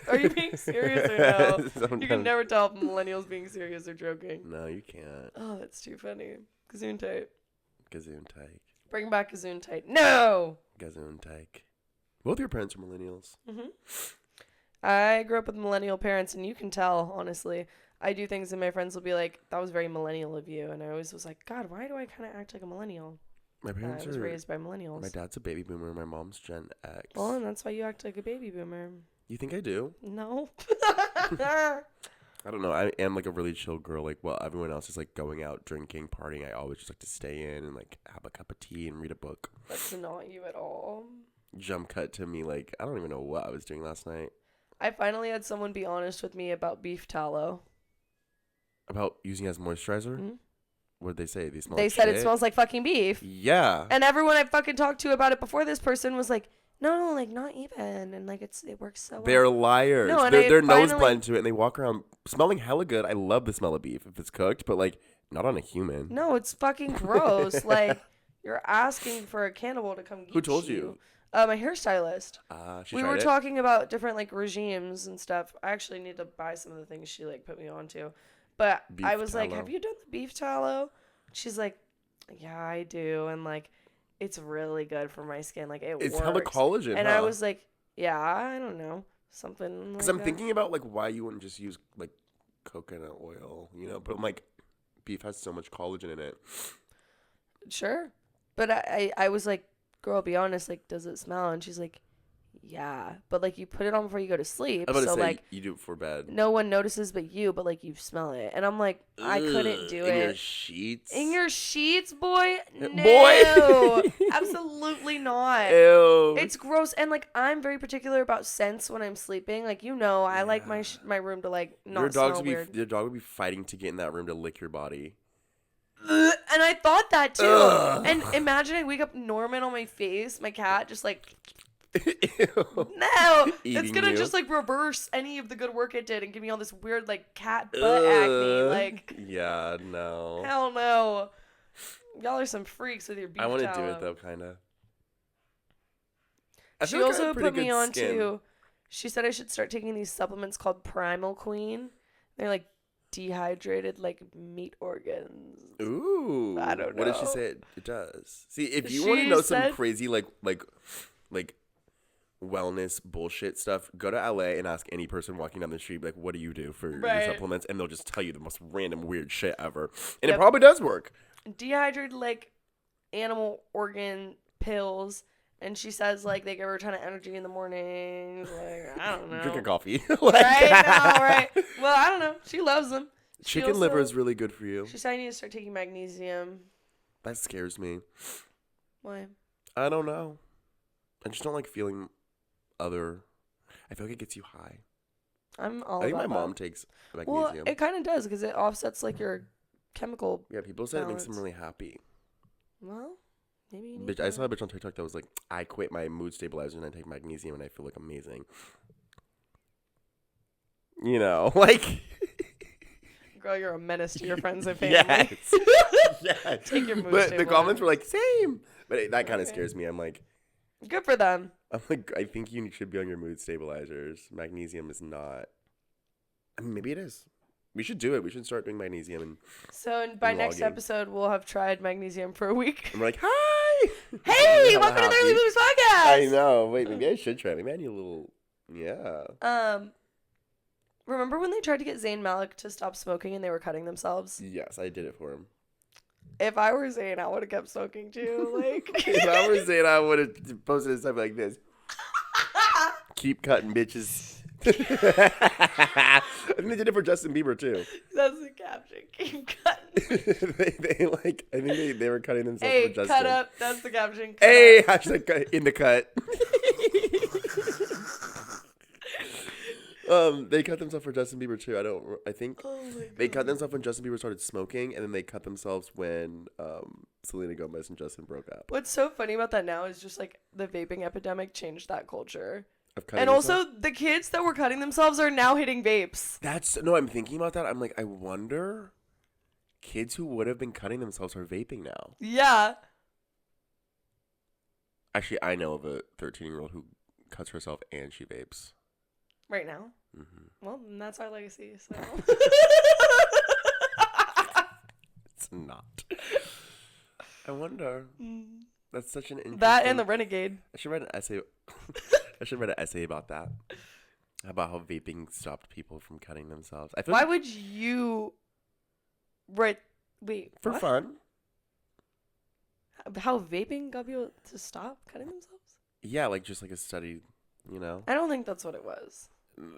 Are you being serious or no? Sometimes. You can never tell if millennials being serious or joking. No, you can't. Oh, that's too funny. Gesundheit. Gesundheit. Bring back Gesundheit. No! Gesundheit. Both your parents are millennials. Mm-hmm. I grew up with millennial parents, and you can tell, honestly. I do things, and my friends will be like, that was very millennial of you. And I always was like, God, why do I kind of act like a millennial? My parents I was raised by millennials. My dad's a baby boomer. My mom's Gen X. Well, and that's why you act like a baby boomer. You think I do? No. I don't know. I am like a really chill girl. Like, well, everyone else is like going out, drinking, partying. I always just like to stay in and like have a cup of tea and read a book. That's not you at all. Jump cut to me like, I don't even know what I was doing last night. I finally had someone be honest with me about beef tallow. About using it as moisturizer? Mm-hmm. What did they say? They said it smells like fucking beef. Yeah. And everyone I fucking talked to about it before this person was like, no, like not even. And like it works so well. They're liars. No, they're nose blind to it and they walk around smelling hella good. I love the smell of beef if it's cooked, but like not on a human. No, it's fucking gross. Like you're asking for a cannibal to come get you. Who told you? My hairstylist. She We tried were it? talking about different like regimes and stuff. I actually need to buy some of the things she like put me onto. But Beef I was like, tallow. "Have you done the beef tallow?" She's like, "Yeah, I do." And like it's really good for my skin. Like it It's works. hella collagen, And huh? I was like, "Yeah, I don't know. Something Because like I'm that." thinking about like why you wouldn't just use like coconut oil, but I'm like beef has so much collagen in it. Sure. But I was like, "Girl, be honest, like does it smell?" And she's like, "Yeah, but like you put it on before you go to sleep, I'm about to so say like you do it before bed. no one notices but you, but like you smell it." And I'm like, I couldn't do in it. your sheets. In your sheets, boy? No. Boy. Absolutely not. Ew. It's gross. And like I'm very particular about scents when I'm sleeping. Like I like my room to like not smell weird. Your dog would be fighting to get in that room to lick your body. And I thought that too. Ugh. And imagine I wake up Norman on my face, my cat, just like Ew. no, it's Eating gonna you. just like reverse any of the good work it did and give me all this weird like cat butt acne. Like, yeah, no. hell no. Y'all are some freaks with your beef I want to do tallow. it though, kind of. She also put me on to. She said I should start taking these supplements called Primal Queen. They're like dehydrated like meat organs. Ooh. I don't What did she know. say it does? See, if you want to know some crazy like wellness bullshit stuff, go to LA and ask any person walking down the street like, what do you do for your supplements? And they'll just tell you the most random weird shit ever. And it probably does work. Dehydrated like animal organ pills. And she says, like, they give her a ton of energy in the mornings. Like, I don't know. Drink a coffee. Right? No, right. Well, I don't know. She loves them. Chicken liver is really good for you. She said I need to start taking magnesium. That scares me. Why? I don't know. I just don't like feeling other. I feel like it gets you high. I'm all I think about my mom that. takes magnesium. Well, it kind of does because it offsets, like, your chemical Yeah, people said balance. it makes them really happy. Well, maybe you need Bitch, to. I saw a bitch on TikTok that was like, I quit my mood stabilizer and I take magnesium and I feel like amazing. You know, like. Girl, you're a menace to your friends and family. Yes. Yes. Take your mood But the stabilizer. comments were like, same. But that kind of scares me. I'm like, Good for them. I think you should be on your mood stabilizers. Magnesium is not. I mean, maybe it is. We should do it. We should start doing magnesium. And By next logging. episode, we'll have tried magnesium for a week. we're like, hi. Hey, I'm welcome to the happy. Early Boomers Podcast. I know. Wait, maybe I should try. Maybe I need a little. Yeah. Remember when they tried to get Zayn Malik to stop smoking and they were cutting themselves? Yes, I did it for him. If I were Zayn, I would have kept smoking too. Like, If I were saying, I would have posted something like this. Keep cutting, bitches. I think they did it for Justin Bieber too. that's the caption. Keep cutting. I think they were cutting themselves Hey, for Justin. cut up. That's the caption. Cut Hey, up. hashtag in the cut. They cut themselves for Justin Bieber too. I think Oh my God. they cut themselves when Justin Bieber started smoking, and then they cut themselves when Selena Gomez and Justin broke up. What's so funny about that now is just like the vaping epidemic changed that culture. Of cutting And themselves. also, the kids that were cutting themselves are now hitting vapes. I'm thinking about that. I'm like, I wonder, kids who would have been cutting themselves are vaping now. Yeah. Actually, I know of a 13-year-old who cuts herself and she vapes. Right now. Mm-hmm. Well, then that's our legacy. So. It's not. I wonder. That's such an interesting. That and the Renegade. I should write an essay. I should write an essay about that. About how vaping stopped people from cutting themselves. I feel Why like would you write? Wait. for what? fun. How vaping got people to stop cutting themselves? Yeah, like just like a study. You know. I don't think that's what it was.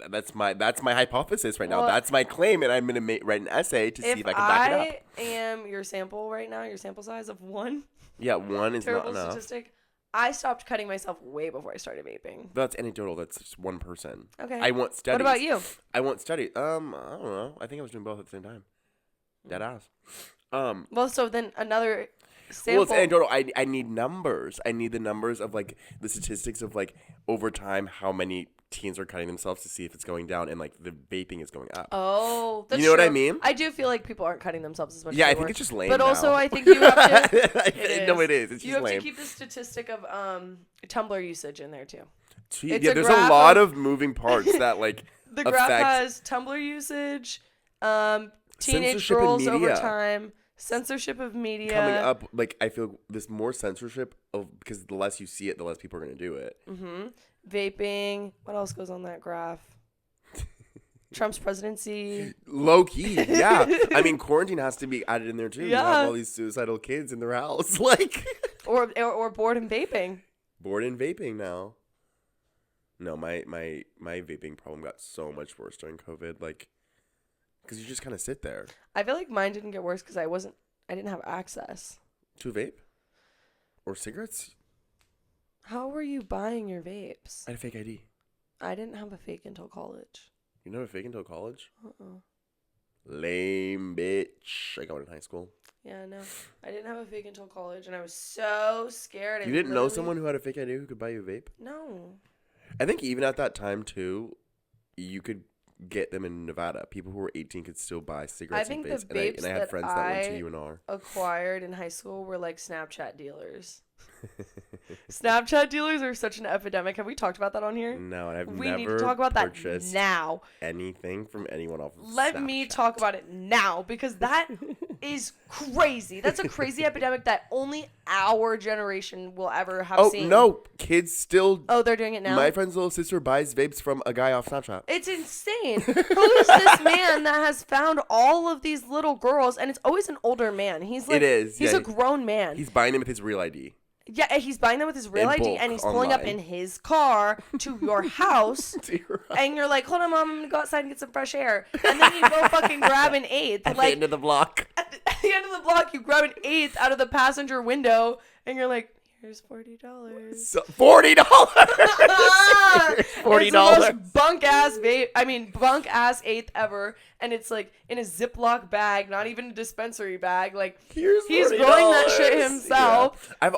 That's my hypothesis right now. Well, That's my claim, and I'm gonna write an essay to see if I can back it up. I am your sample right now, your sample size of one Yeah, one is terrible not enough. statistic. I stopped cutting myself way before I started vaping. That's anecdotal. That's just one person. Okay. I want studies. What about you? I want study. I don't know. I think I was doing both at the same time. Dead ass. Well, so then another sample. Well, it's anecdotal. I need numbers. I need the numbers of like the statistics of like over time how many teens are cutting themselves to see if it's going down, and like the vaping is going up. Oh, that's you know true. what I mean? I do feel like people aren't cutting themselves as much. Yeah, as I they think were. it's just lame. But now. also, I think you have to. No, it is. It's you just have lame. to keep the statistic of Tumblr usage in there too. Yeah, there's a lot of moving parts that like the graph has Tumblr usage, teenage girls over time, censorship of media coming up. Like I feel this more censorship of because the less you see it, the less people are gonna do it. Mm-hmm. Vaping. What else goes on that graph? Trump's presidency. Low key, yeah. I mean, quarantine has to be added in there too. Yeah. You have all these suicidal kids in their house, like or bored and vaping. Bored and vaping now. No, my vaping problem got so much worse during COVID, like, because you just kind of sit there. I feel like mine didn't get worse because I didn't have access. To vape? Or cigarettes? How were you buying your vapes? I had a fake ID. I didn't have a fake until college. You didn't have a fake until college? Uh-uh. Lame bitch. I got it in high school. Yeah, no. I didn't have a fake until college, and I was so scared. You didn't know someone who had a fake ID who could buy you a vape? No. I think even at that time, too, you could get them in Nevada. People who were 18 could still buy cigarettes and vapes. And I had friends that went to UNR. Acquired in high school were like Snapchat dealers. Snapchat dealers are such an epidemic. Have we talked about that on here? No, and we need to talk about that now. Anything from anyone off of Let Snapchat. me talk about it now because that is crazy. That's a crazy epidemic that only our generation will ever have seen. Oh, no. Kids still... Oh, they're doing it now? My friend's little sister buys vapes from a guy off Snapchat. It's insane. Who is this man that has found all of these little girls? And it's always an older man. He's like... It is. He's a grown man. He's buying them with his real ID. Yeah, he's buying them with his real ID, and he's pulling up in his car to your house, and you're like, hold on, Mom, I'm going to go outside and get some fresh air. And then you go fucking grab an eighth. At the end of the block. At the end of the block, you grab an eighth out of the passenger window, and you're like, here's $40. So, $40? $40. It's the most bunk ass eighth ever, and it's like in a Ziploc bag, not even a dispensary bag. Like he's growing that shit himself. Yeah.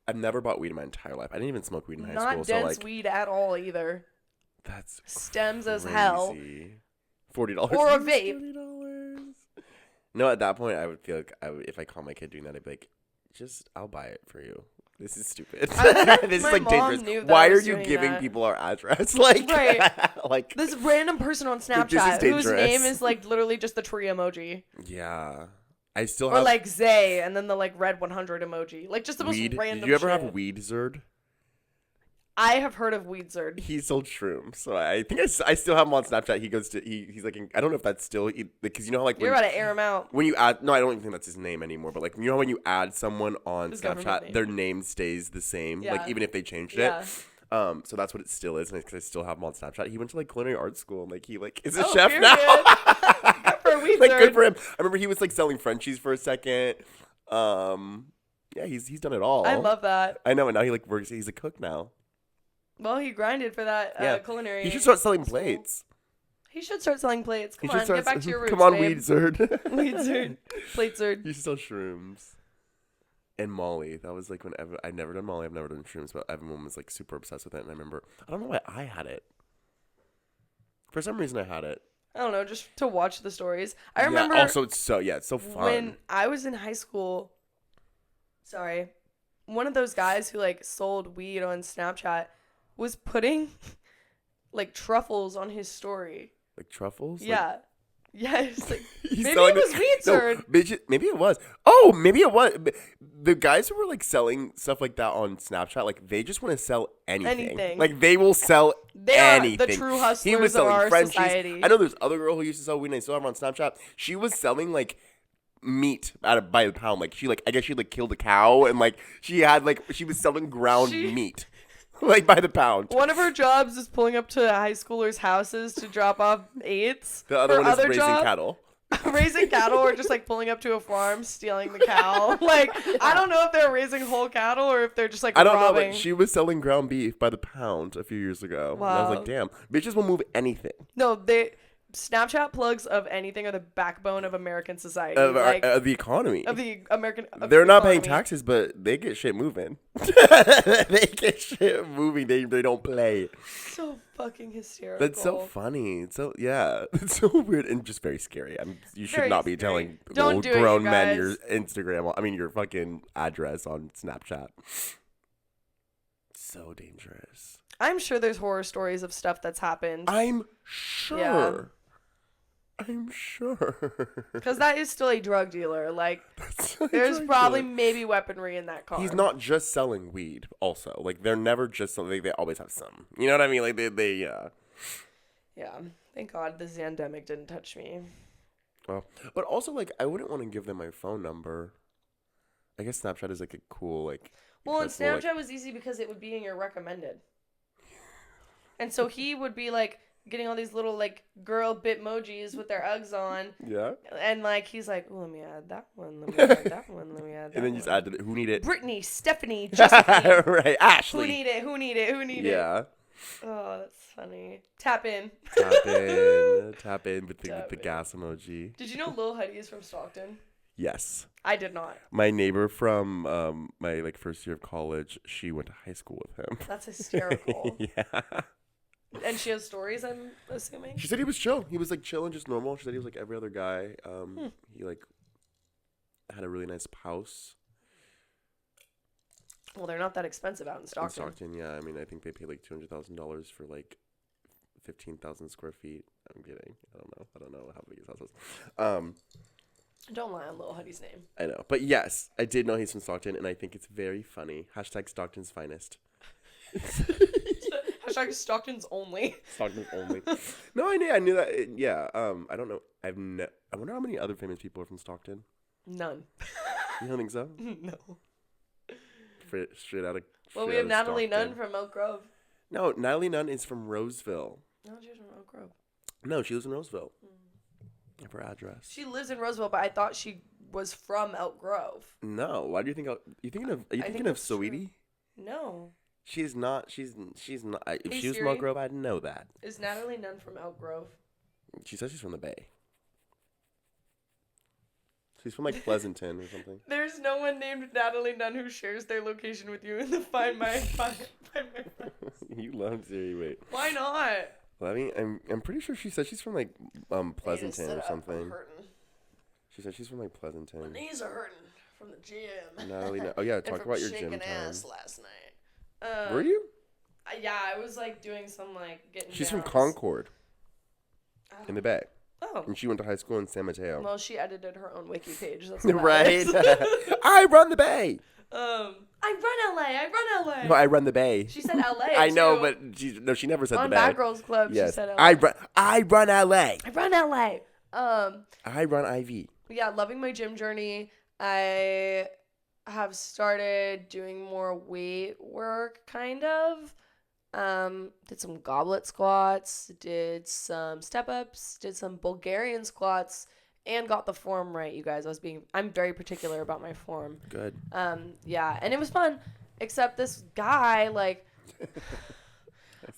I've never bought weed in my entire life. I didn't even smoke weed in high school. Not dense weed at all either. That's stems crazy. As hell. $40 or a vape. $40. No, at that point, I would feel like if I call my kid doing that, I'd be like, I'll buy it for you. This is stupid. This is like dangerous. Why are you giving people our address? Like, right. like this random person on Snapchat whose name is like literally just the tree emoji. Yeah. I still have... Or like Zay and then the like red 100 emoji. Like just the most random Did you ever shit. have Weed Zerd? I have heard of Weed Zerd. He sold shrooms, so I think I still have him on Snapchat. He goes to he's like I don't know if that's still because you know how like you're about to air him out when you add I don't even think that's his name anymore. But like you know when you add someone on Snapchat, their name stays the same, like even if they changed it. So that's what it still is, and because I still have him on Snapchat. He went to like culinary art school, and like he like is a chef now. Good for Weed Like Zerd. good for him. I remember he was like selling Frenchies for a second. Yeah, he's done it all. I love that. I know, and now he like works. He's a cook now. Well, he grinded for that culinary. He should start selling plates. He should start selling plates. Come on, get back to your roots, Come on, babe. Weed Zerd. Weed Zerd. Plate Zerd. You should sell shrooms. And Molly. That was like when I've never done Molly. I've never done shrooms, but everyone was like super obsessed with it. And I remember, I don't know why I had it. For some reason, I had it. I don't know, just to watch the stories. I remember. Yeah, also, it's so fun. When I was in high school, one of those guys who like sold weed on Snapchat was putting like truffles on his story. Like truffles? Yeah. Like, yes. Like, maybe it was Weed Zerd. No, maybe it was. Oh, maybe it was. The guys who were like selling stuff like that on Snapchat, like they just want to sell anything. Like they will sell anything. They are the true hustlers he was selling of our Frenchies. society. I know there's other girl who used to sell weed and I still have her on Snapchat. She was selling like meat by the pound. Like I guess she like killed a cow and like she was selling ground meat. Like by the pound. One of her jobs is pulling up to high schoolers' houses to drop off eights. The other one is raising cattle. Raising cattle or just like pulling up to a farm, stealing the cow. Like, I don't know if they're raising whole cattle or if they're just like robbing. I don't know, but she was selling ground beef by the pound a few years ago. Wow. And I was like, damn, bitches will move anything. No, Snapchat plugs of anything are the backbone of American society. Of the economy. Of the American. Of They're the not economy. paying taxes, but they get shit moving. They get shit moving. They don't play. So fucking hysterical. That's so funny. It's so weird and just very scary. You should not be telling grown men your Instagram. I mean, your fucking address on Snapchat. So dangerous. I'm sure there's horror stories of stuff that's happened. I'm sure. Yeah. I'm sure. Because that is still a drug dealer. Like, there's probably maybe weaponry in that car. He's not just selling weed, also. Like, they're never just selling, they always have some. You know what I mean? Like, they yeah. Thank God the Zandemic didn't touch me. Well, but also, like, I wouldn't want to give them my phone number. I guess Snapchat is, like, a cool, like... Well, and Snapchat was easy because it would be in your recommended. And so he would be, like, getting all these little, like, girl bitmojis with their Uggs on. Yeah. And, like, he's like, let me add that one. Let me add that one. Let me add that one. And then you just add it. Who need it? Brittany, Stephanie, Jessica. Right. Ashley. Who need it? Who need it? Who need it? Yeah. Oh, that's funny. Tap in. Tap in with the gas emoji. Did you know Lil Huddy is from Stockton? Yes. I did not. My neighbor from my like first year of college, she went to high school with him. That's hysterical. Yeah. And she has stories, I'm assuming? She said he was chill. He was like chill and just normal. She said he was like every other guy. He like had a really nice house. Well, they're not that expensive out in Stockton. In Stockton, yeah. I mean, I think they paid like $200,000 for like 15,000 square feet. I'm kidding. I don't know how big his house was. Don't lie on Lil Huddy's name. I know. But yes, I did know he's from Stockton, and I think it's very funny. Hashtag Stockton's finest. Hashtag Stockton's only. Stockton's only. No, I knew that. Yeah. I don't know. I wonder how many other famous people are from Stockton. None. You don't think so? No. Straight out of. Well, we have Natalie Nunn from Elk Grove. No, Natalie Nunn is from Roseville. No, she's from Elk Grove. No, she lives in Roseville. Her address. She lives in Roseville, but I thought she was from Elk Grove. No, why do you think? Are you thinking of Sweetie? No. She's not. She's not. If Hey, she was from Elk Grove, I'd know that. Is Natalie Nunn from Elk Grove? She says she's from the Bay. She's from like Pleasanton or something. There's no one named Natalie Nunn who shares their location with you in the Find My Friends. You love Siri. Wait. Why not? Well, I mean, I'm pretty sure she said she's from like Pleasanton or something. She said she's from like Pleasanton. My knees are hurting from the gym. Natalie, oh yeah, talk about your gym time. Ass last night. Were you? Yeah, I was like doing some like getting. She's downs. from Concord. In the Bay. Oh. And she went to high school in San Mateo. Well, she edited her own wiki page. That's right. I run the Bay. I run LA. No, I run the Bay. She said LA. I know, too. but she never said on the Bay. On Bad Girls Club, yes. she said LA. I run LA. I run LA. I run IV. Yeah, loving my gym journey. I have started doing more weight work, kind of. Did some goblet squats, did some step ups, did some Bulgarian squats, and got the form right, you guys. I'm very particular about my form. Good. Yeah, and it was fun, except this guy, like,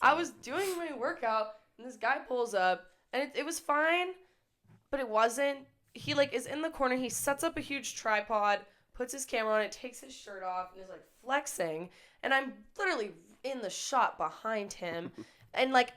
I was doing my workout, and this guy pulls up, and it was fine, but it wasn't. He, like, is in the corner, he sets up a huge tripod, puts his camera on it, takes his shirt off, and is, like, flexing, and I'm literally in the shot behind him, and, like,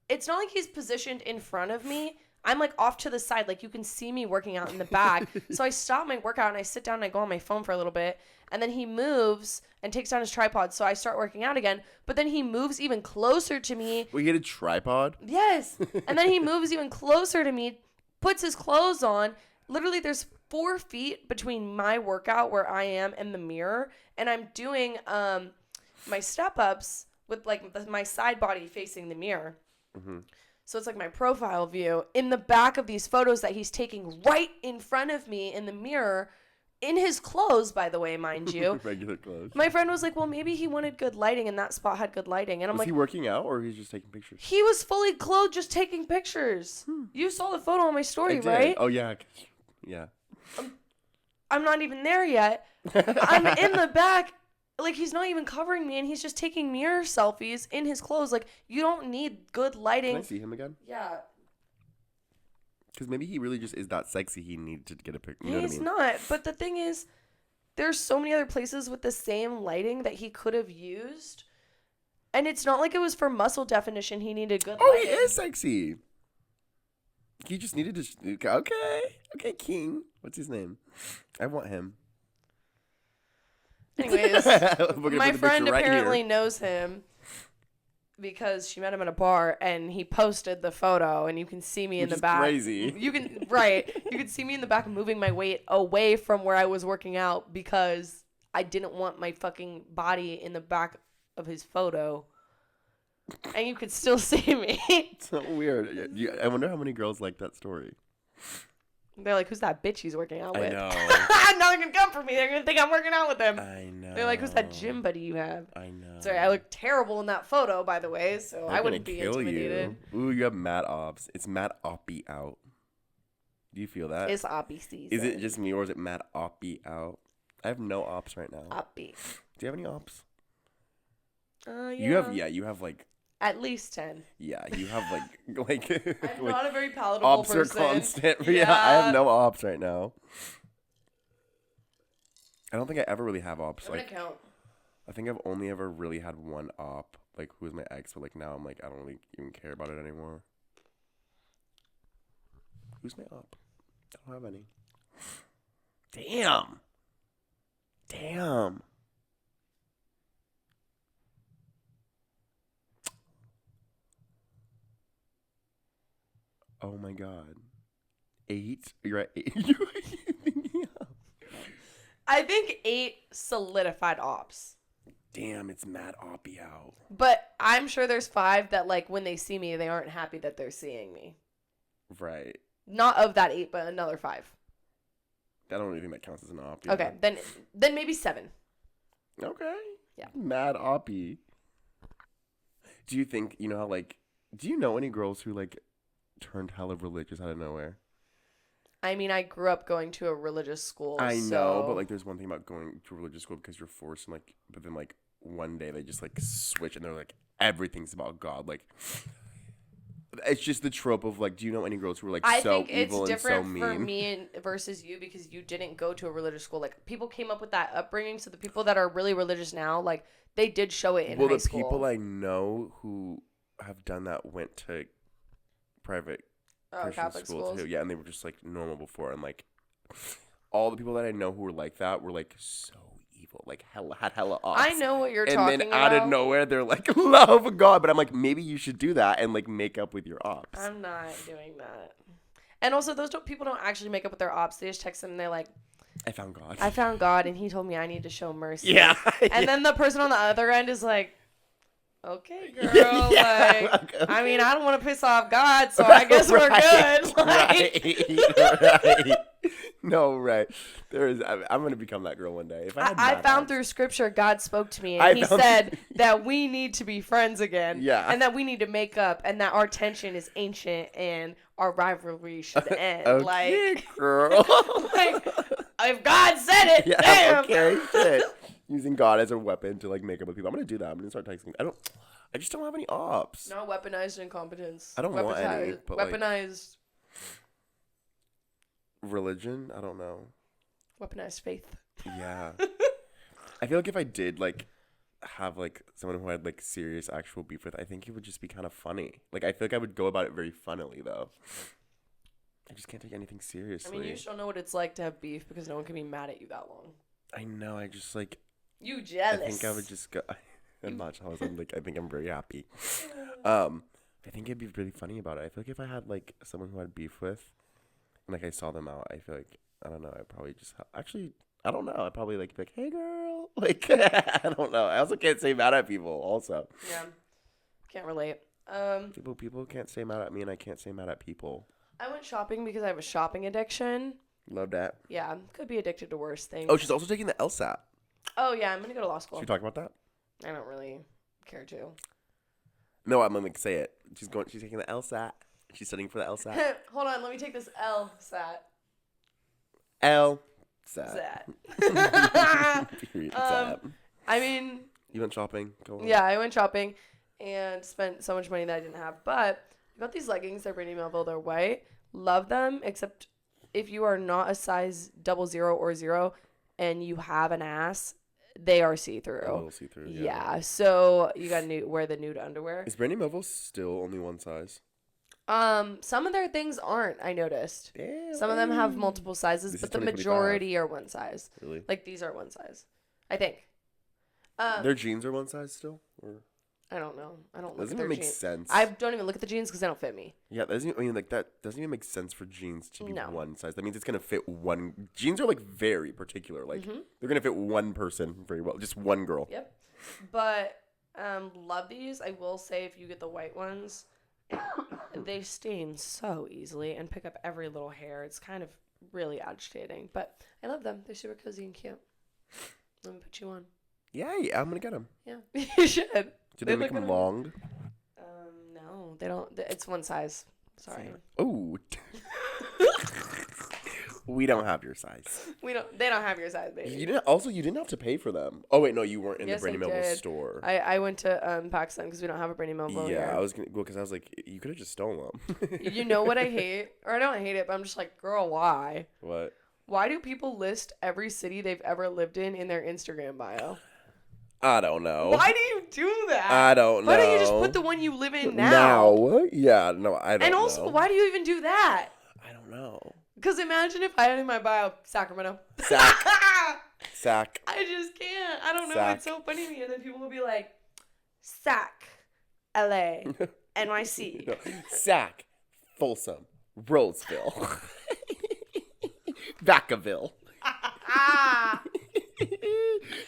it's not like he's positioned in front of me. I'm, like, off to the side. Like, you can see me working out in the back. So I stop my workout, and I sit down, and I go on my phone for a little bit. And then he moves and takes down his tripod. So I start working out again. But then he moves even closer to me. We get a tripod? Yes. And then he moves even closer to me, puts his clothes on. Literally, there's 4 feet between my workout where I am and the mirror. And I'm doing my step-ups with, like, my side body facing the mirror. Mm-hmm. So it's like my profile view in the back of these photos that he's taking right in front of me in the mirror, in his clothes, by the way, mind you. Regular clothes. My friend was like, well, maybe he wanted good lighting and that spot had good lighting. And I'm was he working out or he's just taking pictures? He was fully clothed just taking pictures. You saw the photo on my story, right? Oh, yeah. Yeah. I'm not even there yet. I'm in the back. Like, he's not even covering me, and he's just taking mirror selfies in his clothes. Like, you don't need good lighting. Can I see him again? Yeah. Because maybe he really just is that sexy. He needed to get a picture. You know He's what I mean? not. But the thing is, there's so many other places with the same lighting that he could have used. And it's not like it was for muscle definition. He needed good lighting. He is sexy. He just needed to. Okay, King. What's his name? I want him. Anyways, my friend right apparently here. knows him because she met him at a bar and he posted the photo and you can see me in the back. Crazy. You can see me in the back moving my weight away from where I was working out because I didn't want my fucking body in the back of his photo. And you could still see me. So weird. I wonder how many girls like that story. They're like, who's that bitch he's working out with? I know. Nothing can come for me. They're going to think I'm working out with them. I know. They're like, who's that gym buddy you have? I know. Sorry, I look terrible in that photo, by the way, so I wouldn't be kill intimidated. You. Ooh, you have mad ops. It's mad oppy out. Do you feel that? It's oppy season. Is it just me or is it mad oppy out? I have no ops right now. Oppy. Do you have any ops? Yeah. You have like at least 10. Yeah, you have like I'm not a very palatable ops person. are constant. Yeah, I have no ops right now. I don't think I ever really have ops. I'm gonna count. I think I've only ever really had one op, like who was my ex, but like now I'm like I don't really even care about it anymore. Who's my op? I don't have any. Damn. Oh my god. 8? You're at 8. I think 8 solidified ops. Damn, it's mad oppy out. But I'm sure there's 5 that like when they see me, they aren't happy that they're seeing me. Right. Not of that 8, but another 5. I don't really think that counts as an op. Okay, then maybe 7. Okay. Yeah. Mad oppy. Do you think, how like, do you know any girls who like turned hella religious out of nowhere? I mean, I grew up going to a religious school. I know, but like there's one thing about going to a religious school because you're forced and like, but then like one day they just like switch and they're like, everything's about God. Like, it's just the trope of like, do you know any girls who are like so evil and so mean? I think it's different for me versus you because you didn't go to a religious school. Like people came up with that upbringing, so the people that are really religious now, like they did show it in high school. Well, the people I know who have done that went to private Christian Catholic schools too. Yeah, and they were just like normal before, and like all the people that I know who were like that were like so evil, like had hella ops. I know what you're talking about. And then out of nowhere, they're like, love of God. But I'm like, maybe you should do that and like make up with your ops. I'm not doing that. And also, people don't actually make up with their ops. They just text them and they're like, I found God. I found God, and he told me I need to show mercy. Yeah. And then the person on the other end is like, okay, girl. Yeah, like, I mean, I don't want to piss off God, so I guess we're good. Like, right. No, right. I'm gonna become that girl one day. If I found through scripture, God spoke to me, and he said that we need to be friends again. Yeah. And that we need to make up, and that our tension is ancient, and our rivalry should end. Okay, like, girl. like, if God said it, yeah, damn. Okay, shit. Using God as a weapon to like make up with people. I'm gonna do that. I'm gonna start texting. I just don't have any ops. No weaponized incompetence. I don't want any. But weaponized. Religion? I don't know. Weaponized faith. Yeah. I feel like if I did like have like someone who had like serious actual beef with, I think it would just be kind of funny. Like I feel like I would go about it very funnily though. I just can't take anything seriously. I mean, you just don't know what it's like to have beef because no one can be mad at you that long. I know. I just like. You jealous? I think I would just go. I'm not jealous. I'm like. I think I'm very happy. I think it'd be really funny about it. I feel like if I had like someone who I had beef with, and like I saw them out, I feel like I don't know. I'd probably just actually. I don't know. I'd probably like be like, hey girl. Like I don't know. I also can't say mad at people. Also. Yeah. Can't relate. People can't say mad at me, and I can't say mad at people. I went shopping because I have a shopping addiction. Love that. Yeah, could be addicted to worse things. Oh, she's also taking the LSAT. Oh yeah, I'm gonna go to law school. Should we talk about that? I don't really care to. No, I'm gonna say it. She's taking the LSAT. She's studying for the LSAT. Hold on, let me take this LSAT. LSAT. I mean, you went shopping? Go on. Yeah, I went shopping and spent so much money that I didn't have. But I got these leggings. They're Brandy Melville. They're white. love them, except if you are not a size 00 or 0 and you have an ass, they are see-through. A little see-through, yeah. So you gotta wear the nude underwear. Is Brandy Melville still only one size? Some of their things aren't, I noticed. Damn. Some of them have multiple sizes, This but is the 2025. majority are one size. Really? Like, these are one size, I think. Their jeans are one size still? Or? I don't know. I don't look Doesn't at their even make jeans. sense. I don't even look at the jeans because they don't fit me. Yeah, that doesn't even make sense for jeans to be No. one size. That means it's gonna fit one. Jeans are like very particular. Like they're gonna fit one person very well, just one girl. Yep. But love these. I will say, if you get the white ones, they stain so easily and pick up every little hair. It's kind of really agitating, but I love them. They're super cozy and cute. Let me put you on. Yeah, I'm gonna get them. Yeah, you should. Do they make them long? No, they don't. It's one size. Sorry. Oh. We don't have your size. They don't have your size, baby. You didn't have to pay for them. Oh wait, no, you weren't in Yes, the Brandy I Melville did. store. I went to Pakistan because we don't have a Brandy Melville Yeah, here. I was gonna go because I was like, you could have just stolen them. You know what I hate? Or I don't hate it, but I'm just like, girl, why? What? Why do people list every city they've ever lived in their Instagram bio? I don't know. Why do you do that? I don't know. Why don't you just put the one you live in now? Now? Yeah, no, I don't know. And also, why do you even do that? I don't know. Because imagine if I had in my bio, Sacramento. Sac. I just can't. I don't know. Sac. It's so funny to me. And then people will be like, Sac, LA, NYC. No. Sac. Folsom. Roseville. Vacaville.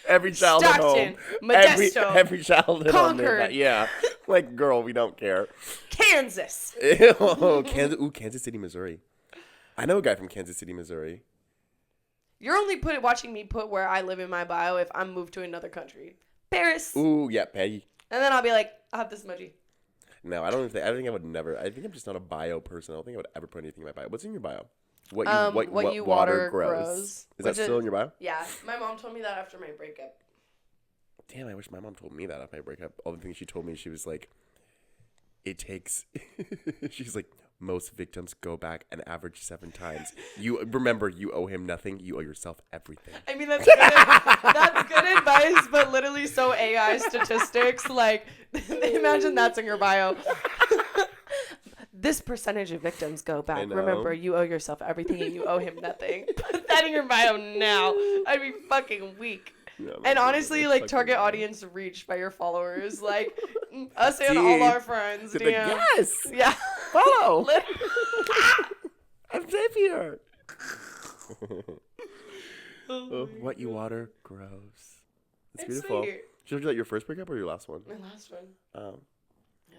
Every child at home. Stockton, Modesto, every child at home. Concord. Yeah. Like, girl, we don't care. Kansas. Kansas City, Missouri. I know a guy from Kansas City, Missouri. You're only watching me put where I live in my bio if I'm moved to another country. Paris. Ooh, yeah, Peggy. And then I'll be like, I'll have this emoji. No, I think I would never. I think I'm just not a bio person. I don't think I would ever put anything in my bio. What's in your bio? What you water grows. Is that still in your bio? Yeah. My mom told me that after my breakup. Damn, I wish my mom told me that after my breakup. All the things she told me, she was like, it takes, she's like, most victims go back an average 7 times. You remember, you owe him nothing. You owe yourself everything. I mean, that's good. That's good advice, but literally so AI statistics. Like, imagine that's in your bio. This percentage of victims go back. Remember, you owe yourself everything and you owe him nothing. Put that in your bio now. I'd be fucking weak. Yeah, and honestly, like, target audience reached by your followers. Like, us and all our friends. Damn. Like, yes. Yeah. Follow. I'm safe here. What you water grows. It's beautiful. Sweet. Should you like your first breakup or your last one? My last one. Oh. Yeah.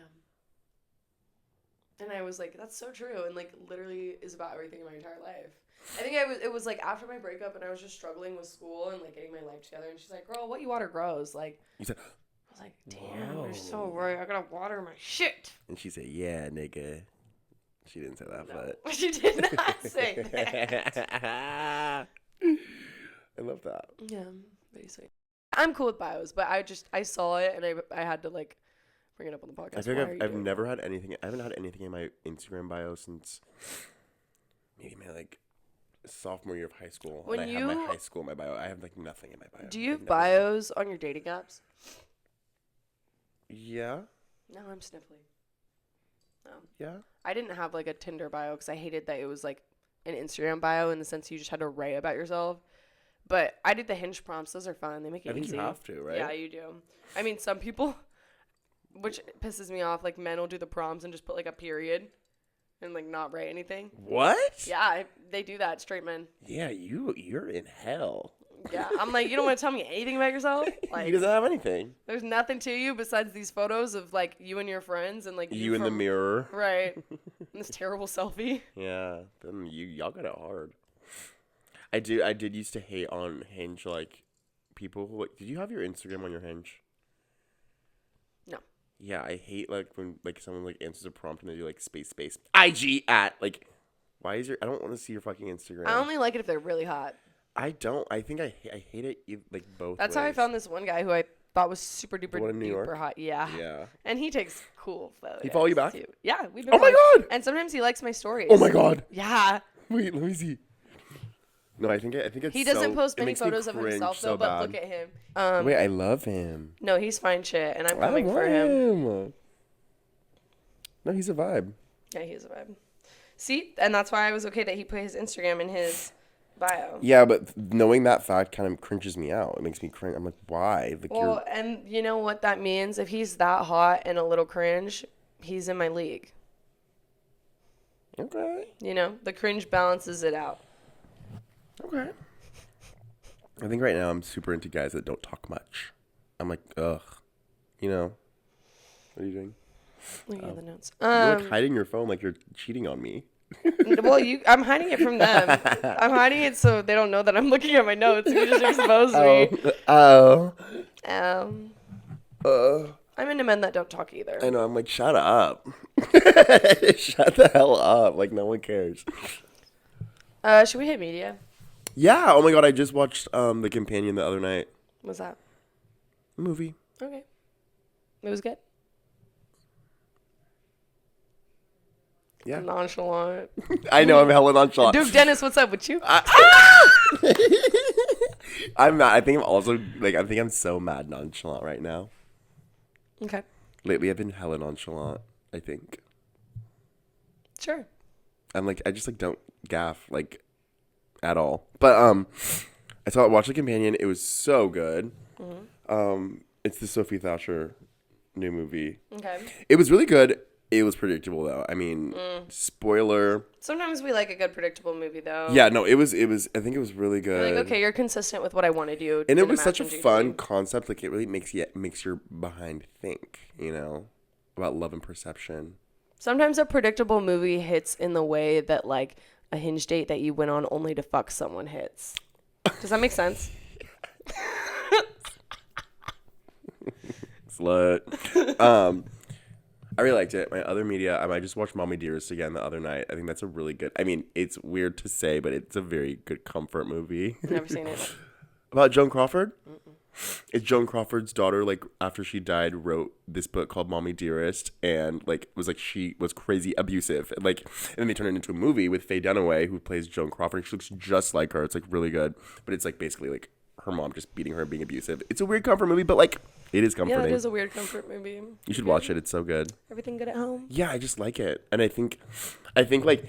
And I was like, that's so true. And like, literally is about everything in my entire life. I think it was like after my breakup and I was just struggling with school and like getting my life together. And she's like, girl, what you water grows. Like, you said, I was like, damn, you're so right. I gotta water my shit. And she said, yeah, nigga. She didn't say that, no, but. She did not say that. I love that. Yeah, very sweet. I'm cool with bios, but I saw it and I had to like bring it up on the podcast. I feel like I've never had anything. I haven't had anything in my Instagram bio since maybe my like sophomore year of high school. When and I have my high school in my bio. I have like nothing in my bio. Do you have bios on your dating apps? Yeah. No, I'm sniffly. No. Yeah. I didn't have like a Tinder bio because I hated that it was like an Instagram bio in the sense you just had to write about yourself. But I did the Hinge prompts. Those are fun. They make it easy. I think you have to, right? Yeah, you do. I mean, some people, which pisses me off, like men will do the prompts and just put like a period and like not write anything. What? Yeah, they do that, straight men. Yeah, you're in hell. Yeah, I'm like, you don't want to tell me anything about yourself? Like, he doesn't have anything. There's nothing to you besides these photos of like you and your friends and like you in the mirror. Right. And this terrible selfie. Yeah, then y'all got it hard. I did used to hate on Hinge, like, people who, like, did you have your Instagram on your Hinge? No. Yeah, I hate, like, when, like, someone, like, answers a prompt and they do, like, space, IG at, like, why is I don't want to see your fucking Instagram. I only like it if they're really hot. I don't. I think I hate it, like, both That's ways. how I found this one guy who I thought was super duper one in New duper York? hot. Yeah. Yeah. And he takes cool photos. He follow you back? Too. Yeah, we've been. Oh my God! And sometimes he likes my stories. Oh my God! Yeah. Wait, let me see. No, I think it's. He doesn't post many makes me photos of cringe himself so though, but bad. look at him. Wait, I love him. No, he's fine shit, and I'm I coming love for him. him. No, he's a vibe. Yeah, he's a vibe. See, and that's why I was okay that he put his Instagram in his bio. Yeah, but knowing that fact kind of cringes me out. It makes me cringe. I'm like, why? Like, Well, and you know what that means? If he's that hot and a little cringe, he's in my league. Okay. You know, the cringe balances it out. Okay. I think right now I'm super into guys that don't talk much. I'm like, ugh. You know? What are you doing? Looking at the notes. You're like hiding your phone like you're cheating on me. Well, I'm hiding it from them. I'm hiding it so they don't know that I'm looking at my notes. You just expose me. Oh. I'm into men that don't talk either. I know. I'm like, shut up. Shut the hell up. Like, no one cares. Should we hit media? Yeah. Oh my God. I just watched The Companion the other night. What's that? Movie. Okay. It was good. Yeah. Nonchalant. I know. I'm hella nonchalant. Duke Dennis, what's up with you? I'm not. I think I'm also like. I think I'm so mad nonchalant right now. Okay. Lately, I've been hella nonchalant. I think. Sure. I'm like. I just like don't gaff like at all. But I watched The Companion. It was so good. Mm-hmm. It's the Sophie Thatcher new movie. Okay. It was really good. It was predictable though. I mean, spoiler. Sometimes we like a good predictable movie though. Yeah, no, it was. I think it was really good. You're like, okay, you're consistent with what I wanted you. And it was such a fun concept. Like, it really makes your behind think. You know, about love and perception. Sometimes a predictable movie hits in the way that like a hinge date that you went on only to fuck someone hits. Does that make sense? Slut. I really liked it. My other media, I just watched Mommy Dearest again the other night. I think that's a really good, I mean, it's weird to say, but it's a very good comfort movie. Never seen it. About Joan Crawford? It's Joan Crawford's daughter, like, after she died, wrote this book called Mommy Dearest, and, like, was like, she was crazy abusive. And, like, and then they turned it into a movie with Faye Dunaway, who plays Joan Crawford. She looks just like her. It's, like, really good. But it's, like, basically, like, her mom just beating her and being abusive. It's a weird comfort movie, but, like, it is comforting. Yeah, it is a weird comfort movie. You should watch it. It's so good. Everything good at home? Yeah, I just like it. And I think like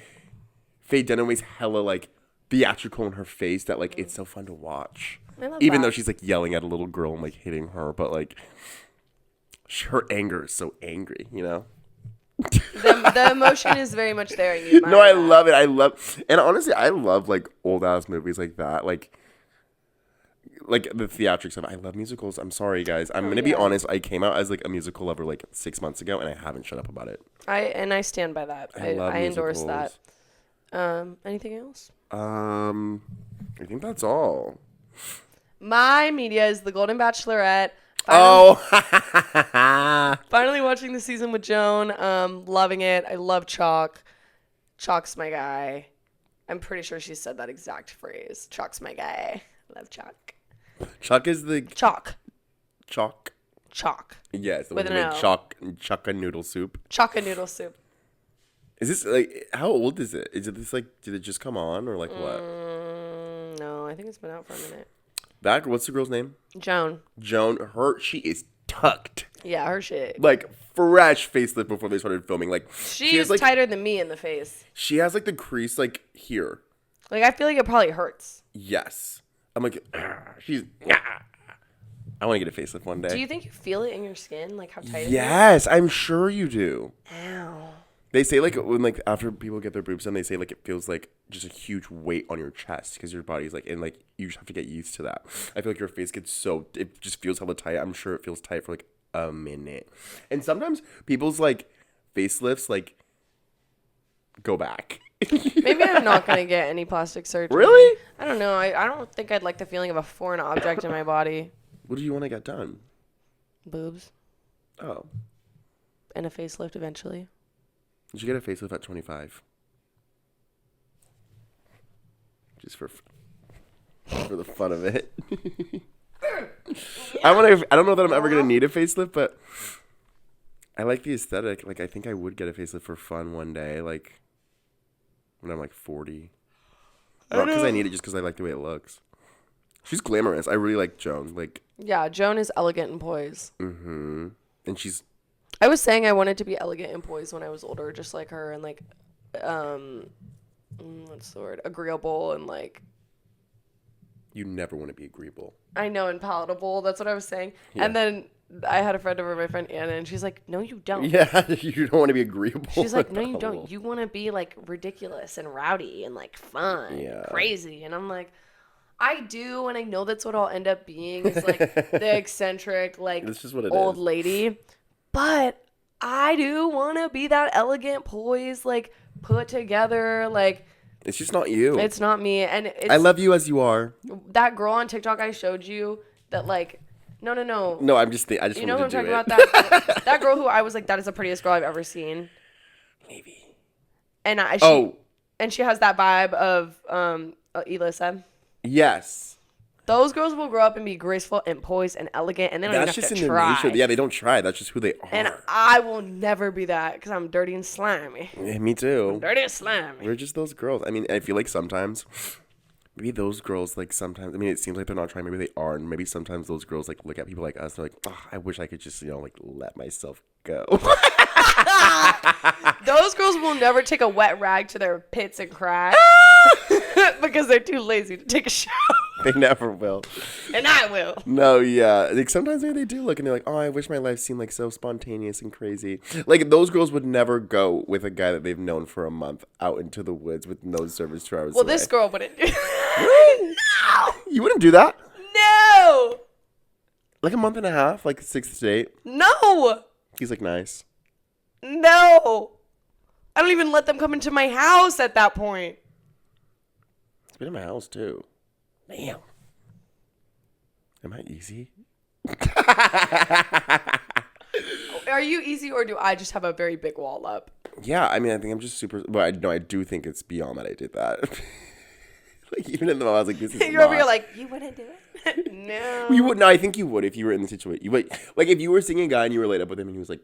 Faye Dunaway's hella like theatrical in her face that like it's so fun to watch. I love Even that. though she's like yelling at a little girl and like hitting her, but like her anger is so angry, you know? The emotion is very much there. And you No, I love it. And honestly, I love like old ass movies like that. Like the theatrics of it. I love musicals. I'm sorry, guys. I'm going to be honest. I came out as like a musical lover like 6 months ago, and I haven't shut up about it. I stand by that. I endorse that. Anything else? I think that's all. My media is The Golden Bachelorette. Finally watching the season with Joan. Loving it. I love Chalk. Chalk's my guy. I'm pretty sure she said that exact phrase. Chalk's my guy. Love Chalk. Chuck is the Chalk. Chalk. Chalk. Yeah, it's the With one an that O. made Chukka noodle soup. Chalk and noodle soup. Is this like how old is it? Is it this like did it just come on or like what? No, I think it's been out for a minute. Back, what's the girl's name? Joan. Joan. She is tucked. Yeah, her shit. Like fresh facelift before they started filming. Like She is like, tighter than me in the face. She has like the crease like here. Like I feel like it probably hurts. Yes. I'm like, I want to get a facelift one day. Do you think you feel it in your skin, like how tight it is? Yes, I'm sure you do. Ow. They say like when like after people get their boobs done, they say like it feels like just a huge weight on your chest because your body's like and like you just have to get used to that. I feel like your face gets it just feels hella tight. I'm sure it feels tight for like a minute. And sometimes people's like facelifts like go back. Maybe I'm not going to get any plastic surgery. Really? I don't know. I don't think I'd like the feeling of a foreign object in my body. What do you want to get done? Boobs. Oh. And a facelift eventually. You should get a facelift at 25. Just for the fun of it. I don't know that I'm ever gonna need a facelift, but I like the aesthetic. Like, I think I would get a facelift for fun one day, like when I'm like 40. Not because I need it, just because I like the way it looks. She's glamorous. I really like Joan. Like, yeah, Joan is elegant and poised. Mm-hmm. And she's. I was saying I wanted to be elegant and poised when I was older, just like her, and like, what's the word? Agreeable and like. You never want to be agreeable. I know, and palatable. That's what I was saying. Yeah. And then I had a friend over, my friend Anna, and she's like, "No, you don't." Yeah, you don't want to be agreeable. She's like, "No, you don't. You want to be like ridiculous and rowdy and like fun, and crazy." And I'm like, I do, and I know that's what I'll end up being. Is like the eccentric, like old lady. But I do want to be that elegant, poised, like put together, like. It's just not you. It's not me, and I love you as you are. That girl on TikTok I showed you, that like, no. No, I just I just you know who I'm talking about that that girl who I was like, that is the prettiest girl I've ever seen. Maybe. And and she has that vibe of Elisa. Yes. Those girls will grow up and be graceful and poised and elegant, and they don't even have to try. Their nature. Yeah, they don't try. That's just who they are. And I will never be that because I'm dirty and slimy. Yeah, me too. I'm dirty and slimy. We're just those girls. I mean, I feel like sometimes, maybe those girls, like sometimes, I mean, it seems like they're not trying. Maybe they are. And maybe sometimes those girls, like, look at people like us. They're like, oh, I wish I could just, like, let myself go. Those girls will never take a wet rag to their pits and cry because they're too lazy to take a shower. They never will. And I will. No, yeah. Like, sometimes maybe they do look and they're like, oh, I wish my life seemed like so spontaneous and crazy. Like, those girls would never go with a guy that they've known for a month out into the woods with no service 2 hours away. This girl wouldn't do that. Really? No. You wouldn't do that? No. Like a month and a half? Like 6th date? No. He's like, nice. No. I don't even let them come into my house at that point. It's been in my house, too. Damn. Am I easy? Are you easy, or do I just have a very big wall up? Yeah, I mean, I think I'm just super. But I do think it's beyond that I did that. Like, even in the moment, I was like, this is You're over here like, you wouldn't do it? No. You would. No, I think you would if you were in the situation. You would, like, if you were seeing a guy and you were laid up with him and he was like,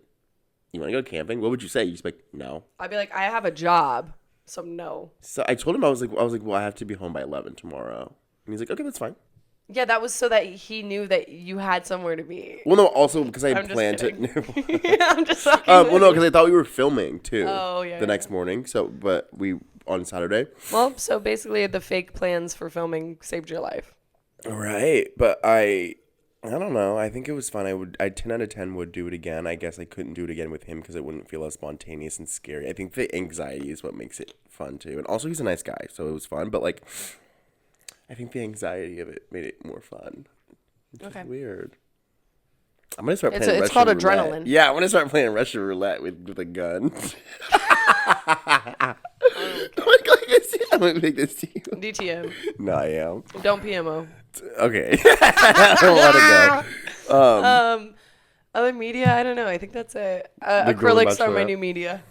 you want to go camping? What would you say? You'd just be like, no. I'd be like, I have a job, so no. So I told him, I was like, well, I have to be home by 11 tomorrow. And he's like, okay, that's fine. Yeah, that was so that he knew that you had somewhere to be. Well, no, also because I planned to. Yeah, I'm just talking. Well, no, because I thought we were filming too. Oh, yeah. The next morning. So, but we on Saturday. Well, so basically the fake plans for filming saved your life. All right, but I don't know. I think it was fun. I 10 out of 10 would do it again. I guess I couldn't do it again with him because it wouldn't feel as spontaneous and scary. I think the anxiety is what makes it fun too. And also he's a nice guy, so it was fun. But like, I think the anxiety of it made it more fun. It's just weird. I'm gonna start playing. It's called adrenaline. Yeah, I'm gonna start playing Russian roulette with a gun. I'm gonna make this to you. DTM. No, I am. Don't PMO. Okay. I don't let it go. Other media, I don't know. I think that's it. Acrylics are my new media.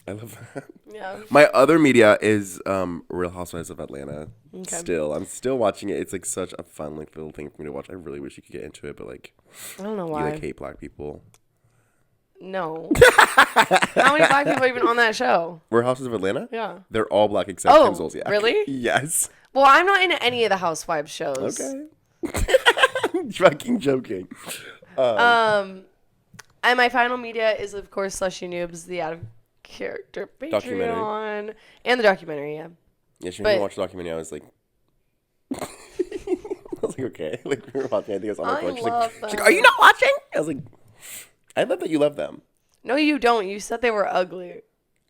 I love that. Yeah. My other media is Real Housewives of Atlanta. Okay. I'm still watching it. It's like such a fun like little thing for me to watch. I really wish you could get into it, but like I don't know why. You like hate black people. No. How many black people are even on that show? Real Housewives of Atlanta? Yeah. They're all black except Kim Zolciak. Really? Yes. Well, I'm not into any of the Housewives shows. Okay. I'm fucking joking. And my final media is of course Slushy Noobs, the out of character Patreon and the documentary. Yeah. Yeah, she didn't watch the documentary. I was like, okay. Like we were watching. I think it was on my phone. She's like, are you not watching? I was like, I love that you love them. No, you don't. You said they were ugly.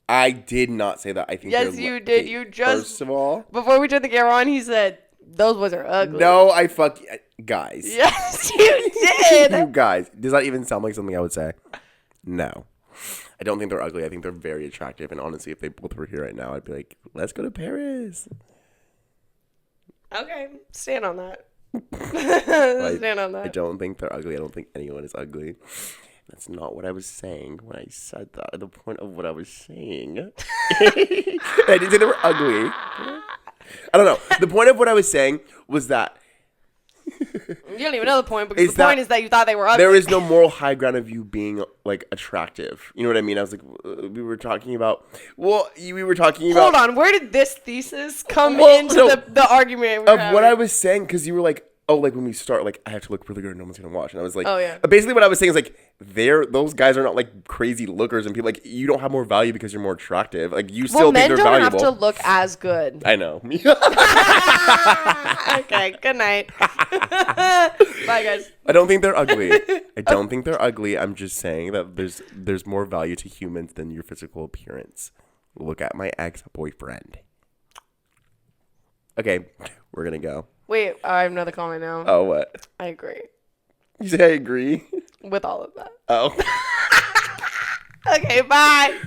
I did not say that. I think yes, you did. You just first of all, before we turned the camera on, he said those boys are ugly. No, guys. Yes, you did. You guys. Does that even sound like something I would say? No. I don't think they're ugly. I think they're very attractive. And honestly, if they both were here right now, I'd be like, let's go to Paris. Okay. Stand on that. Stand on that. I don't think they're ugly. I don't think anyone is ugly. That's not what I was saying when I said that. The point of what I was saying. I didn't say they were ugly. I don't know. The point of what I was saying was that You don't even know the point because the point is that you thought they were ugly. There is no moral high ground of you being like attractive. You know what I mean? I was like, we were talking about. Hold on, where did this thesis come into the argument of what I was saying? Because you were like, oh, like when we start, like I have to look really good and no one's gonna watch. And I was like, oh yeah. Basically, what I was saying is like, those guys are not like crazy lookers and people like you don't have more value because you're more attractive. Like you still think they're valuable. Men don't have to look as good. I know. Okay. Good night. Bye, guys. I don't think they're ugly. I'm just saying that there's more value to humans than your physical appearance. Look at my ex-boyfriend. Okay, we're gonna go. Wait, I have another comment now. Oh, what? I agree. You say I agree? With all of that. Oh. Okay, bye.